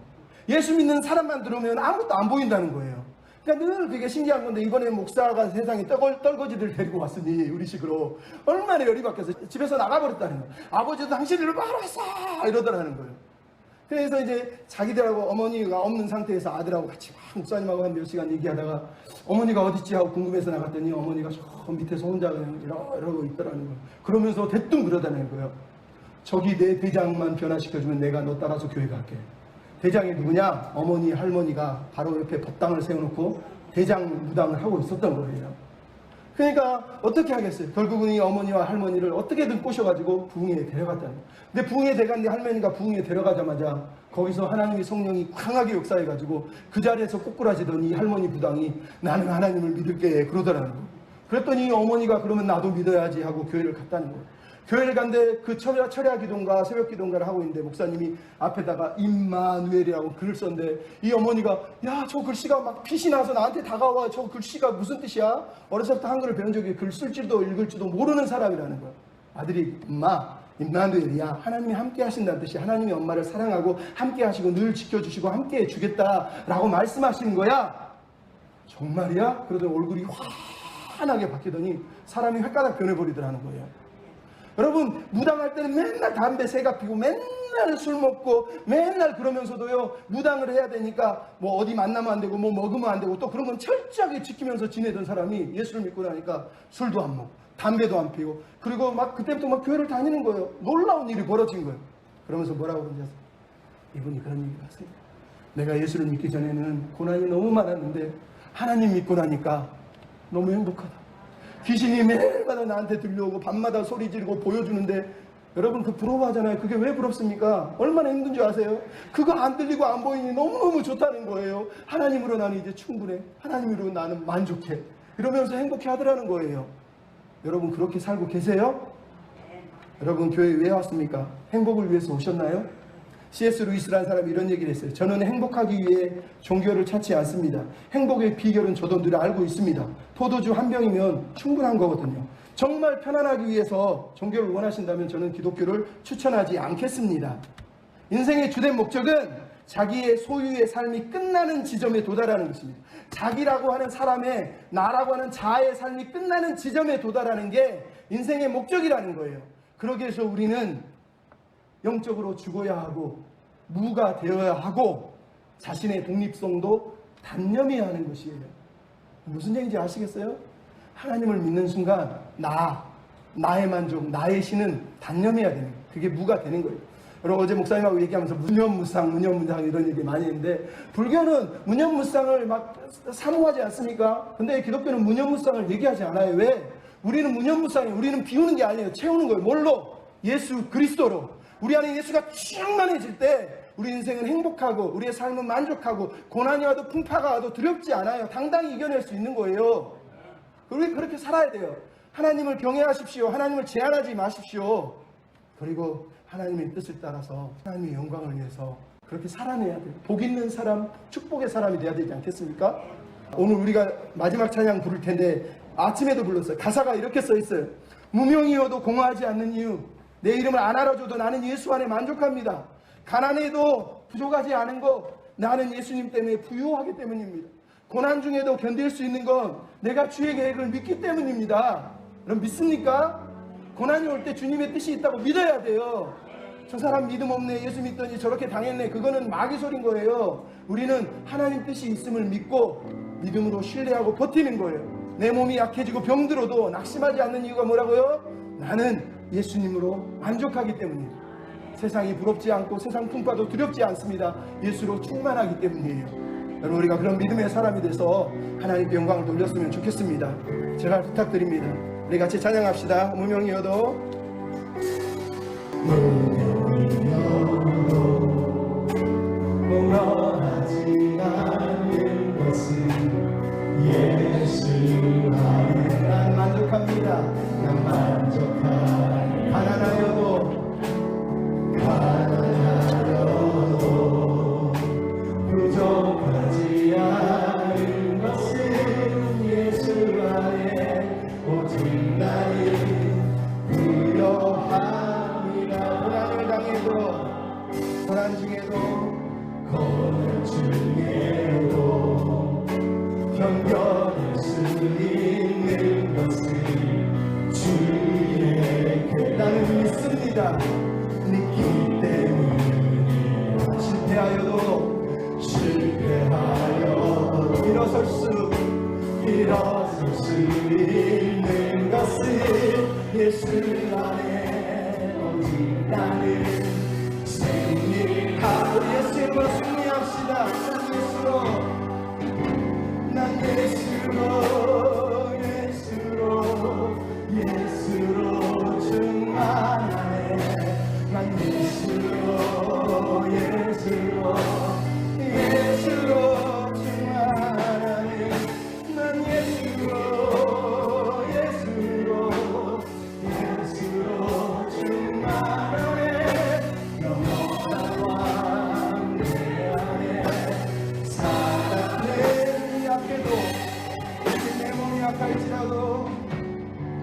예수 믿는 사람만 들어오면 아무것도 안 보인다는 거예요. 그러니까 늘 그게 신기한 건데, 이번에 목사가 세상에 떨거지들 데리고 왔으니 우리 식으로 얼마나 열이 받겨서 집에서 나가버렸다는 거예요. 아버지도 당신을 바로 왔어 이러더라는 거예요. 그래서 이제 자기들하고 어머니가 없는 상태에서 아들하고 같이 막 목사님하고 한 몇 시간 얘기하다가 어머니가 어딨지 하고 궁금해서 나갔더니 어머니가 저 밑에서 혼자 그냥 이러고 있더라는 거예요. 그러면서 대뜸 그러다는 거예요. 저기 내 대장만 변화시켜주면 내가 너 따라서 교회 갈게. 대장이 누구냐? 어머니 할머니가 바로 옆에 법당을 세워놓고 대장 무당을 하고 있었던 거예요. 그러니까 어떻게 하겠어요? 결국은 이 어머니와 할머니를 어떻게든 꼬셔가지고 부흥회에 데려갔다는 거예요. 근데 부흥회에 데려갔는데 할머니가 부흥회에 데려가자마자 거기서 하나님의 성령이 강하게 역사해가지고 그 자리에서 꼬꾸라지더니 이 할머니 무당이 나는 하나님을 믿을게 그러더라는 거예요. 그랬더니 이 어머니가 그러면 나도 믿어야지 하고 교회를 갔다는 거예요. 교회를 갔는데 그 철야 기도인가 새벽 기도인가를 하고 있는데 목사님이 앞에다가 임마누엘이라고 글을 썼는데 이 어머니가 야, 저 글씨가 막 빛이 나서 나한테 다가와. 저 글씨가 무슨 뜻이야? 어렸을 때 한글을 배운 적이 글 쓸 줄도 읽을 줄도 모르는 사람이라는 거야. 아들이 엄마 임마누엘이야. 하나님이 함께 하신다는 뜻이 하나님이 엄마를 사랑하고 함께 하시고 늘 지켜주시고 함께 해주겠다라고 말씀하시는 거야. 정말이야? 그러더니 얼굴이 환하게 바뀌더니 사람이 횟가닥 변해버리더라는 거예요. 여러분, 무당할 때는 맨날 담배 새가 피고 맨날 술 먹고 맨날 그러면서도요, 무당을 해야 되니까 뭐 어디 만나면 안 되고 뭐 먹으면 안 되고 또 그런 건 철저하게 지키면서 지내던 사람이 예수를 믿고 나니까 술도 안 먹고 담배도 안 피고 그리고 막 그때부터 막 교회를 다니는 거예요. 놀라운 일이 벌어진 거예요. 그러면서 뭐라고 그러는지 아세요? 이분이 그런 얘기를 하세요. 내가 예수를 믿기 전에는 고난이 너무 많았는데 하나님 믿고 나니까 너무 행복하다. 귀신이 매일마다 나한테 들려오고 밤마다 소리 지르고 보여주는데 여러분 그 부러워하잖아요. 그게 왜 부럽습니까? 얼마나 힘든 줄 아세요? 그거 안 들리고 안 보이니 너무너무 좋다는 거예요. 하나님으로 나는 이제 충분해. 하나님으로 나는 만족해. 이러면서 행복해 하더라는 거예요. 여러분 그렇게 살고 계세요? 여러분 교회에 왜 왔습니까? 행복을 위해서 오셨나요? C.S. 루이스라는 사람이 이런 얘기를 했어요. 저는 행복하기 위해 종교를 찾지 않습니다. 행복의 비결은 저도 늘 알고 있습니다. 포도주 한 병이면 충분한 거거든요. 정말 편안하기 위해서 종교를 원하신다면 저는 기독교를 추천하지 않겠습니다. 인생의 주된 목적은 자기의 소유의 삶이 끝나는 지점에 도달하는 것입니다. 자기라고 하는 사람의, 나라고 하는 자아의 삶이 끝나는 지점에 도달하는 게 인생의 목적이라는 거예요. 그러기 위해서 우리는 영적으로 죽어야 하고 무가 되어야 하고 자신의 독립성도 단념해야 하는 것이에요. 무슨 얘기인지 아시겠어요? 하나님을 믿는 순간 나의 만족, 나의 신은 단념해야 되는 거예요. 그게 무가 되는 거예요. 여러분 어제 목사님하고 얘기하면서 무념무상 이런 얘기 많이 했는데 불교는 무념무상을 막 사모하지 않습니까? 근데 기독교는 무념무상을 얘기하지 않아요. 왜? 우리는 무념무상이에요. 우리는 비우는 게 아니에요. 채우는 거예요. 뭘로? 예수 그리스도로. 우리 안에 예수가 충만해질 때 우리 인생은 행복하고 우리의 삶은 만족하고 고난이 와도 풍파가 와도 두렵지 않아요. 당당히 이겨낼 수 있는 거예요. 우리 그렇게 살아야 돼요. 하나님을 경외하십시오. 하나님을 제한하지 마십시오. 그리고 하나님의 뜻을 따라서 하나님의 영광을 위해서 그렇게 살아내야 돼요. 복 있는 사람, 축복의 사람이 돼야 되지 않겠습니까? 오늘 우리가 마지막 찬양 부를 텐데 아침에도 불렀어요. 가사가 이렇게 써 있어요. 무명이어도 공허하지 않는 이유, 내 이름을 안 알아줘도 나는 예수 안에 만족합니다. 가난해도 부족하지 않은 거 나는 예수님 때문에 부유하기 때문입니다. 고난 중에도 견딜 수 있는 건 내가 주의 계획을 믿기 때문입니다. 여러분 믿습니까? 고난이 올 때 주님의 뜻이 있다고 믿어야 돼요. 저 사람 믿음 없네, 예수 믿더니 저렇게 당했네, 그거는 마귀 소린 거예요. 우리는 하나님 뜻이 있음을 믿고 믿음으로 신뢰하고 버티는 거예요. 내 몸이 약해지고 병들어도 낙심하지 않는 이유가 뭐라고요? 나는 예수님으로 만족하기 때문이에요. 세상이 부럽지 않고 세상 풍파도 두렵지 않습니다. 예수로 충만하기 때문이에요. 여러분 우리가 그런 믿음의 사람이 돼서 하나님께 영광을 돌렸으면 좋겠습니다. 제발 부탁드립니다. 우리 같이 찬양합시다. 무명이어도 공허하지 않는 것은 예수 안에 난 만족합니다. 난 만족합니다. 가난하여도 부족하지 않은 것은 예수 안에 오직 나를 부여함이 고난 중에도 견뎌낼 수 있는 것을 주에게 나는 믿습니다. 믿기 때문에 실패하여도 일어설 수 있는 것을 예수 안에 오직 나는 승리하고 예수로 승리합시다. 난 예수로 충만하네. 난 예수로 충만하네. 난 예수로 충만하네. 영원한 왕 내 안에 살아내. 약해도 내 몸이 약할지라도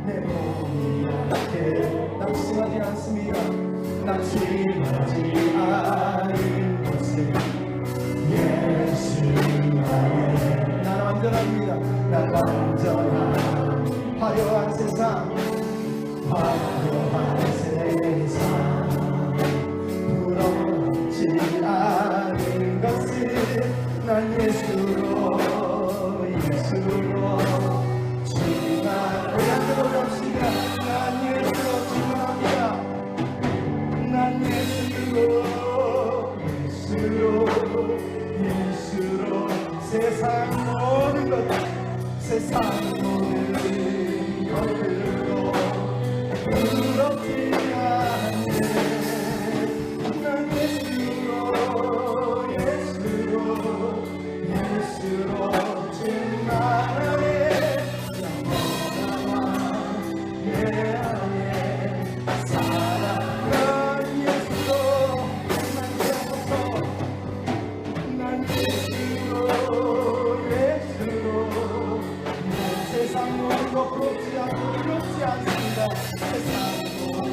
내 몸이 약해 낙심하지 않습니다. 낙심하지 않은 것은 예수 안에 난 완전합니다. 난 완전한 화려한 세상 부럽지 않은 것을 난 예수로 충만합니다. 난 예수로 충만합니다. 난 예수로 세상 모든 것들도 부럽지 않네. 난 예수로 충만하네. 내 안에 살아. 난 예수로 세상 모든 것 부럽지 않습니다. 세상 모든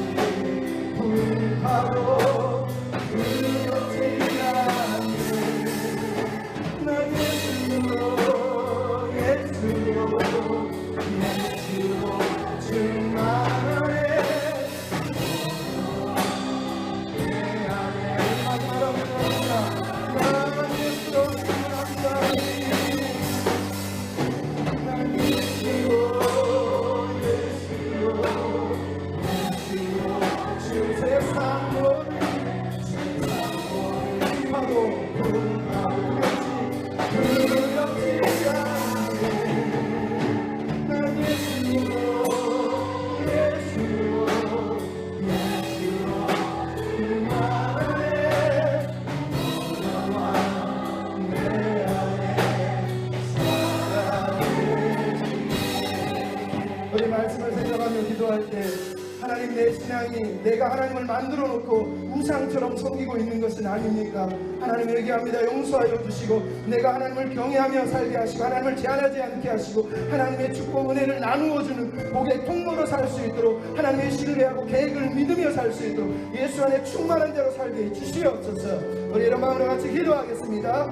불파도 부럽지 않네. 난 예수로 충만하네. 내 안에 마지막으로 난 예수로 충만합니다. 세상 모든 두렵지 않네. 난 예수로 충만하네. 내 안에 살아내. 우리 말씀을 생각하며 기도할 때 하나님, 내 신앙이 내가 하나님을 만들어 놓고 우상처럼 섬기고 있는 것은 아닙니까? 하나님 회개합니다. 용서하여 주시고 내가 하나님을 경외하며 살게 하시고 하나님을 제한하지 않게 하시고 하나님의 축복 은혜를 나누어 주는 복의 통로로 살 수 있도록 하나님의 신뢰하고 계획을 믿으며 살 수 있도록 예수 안에 충만한 대로 살게 해 주시옵소서. 우리 이런 마음으로 같이 기도하겠습니다.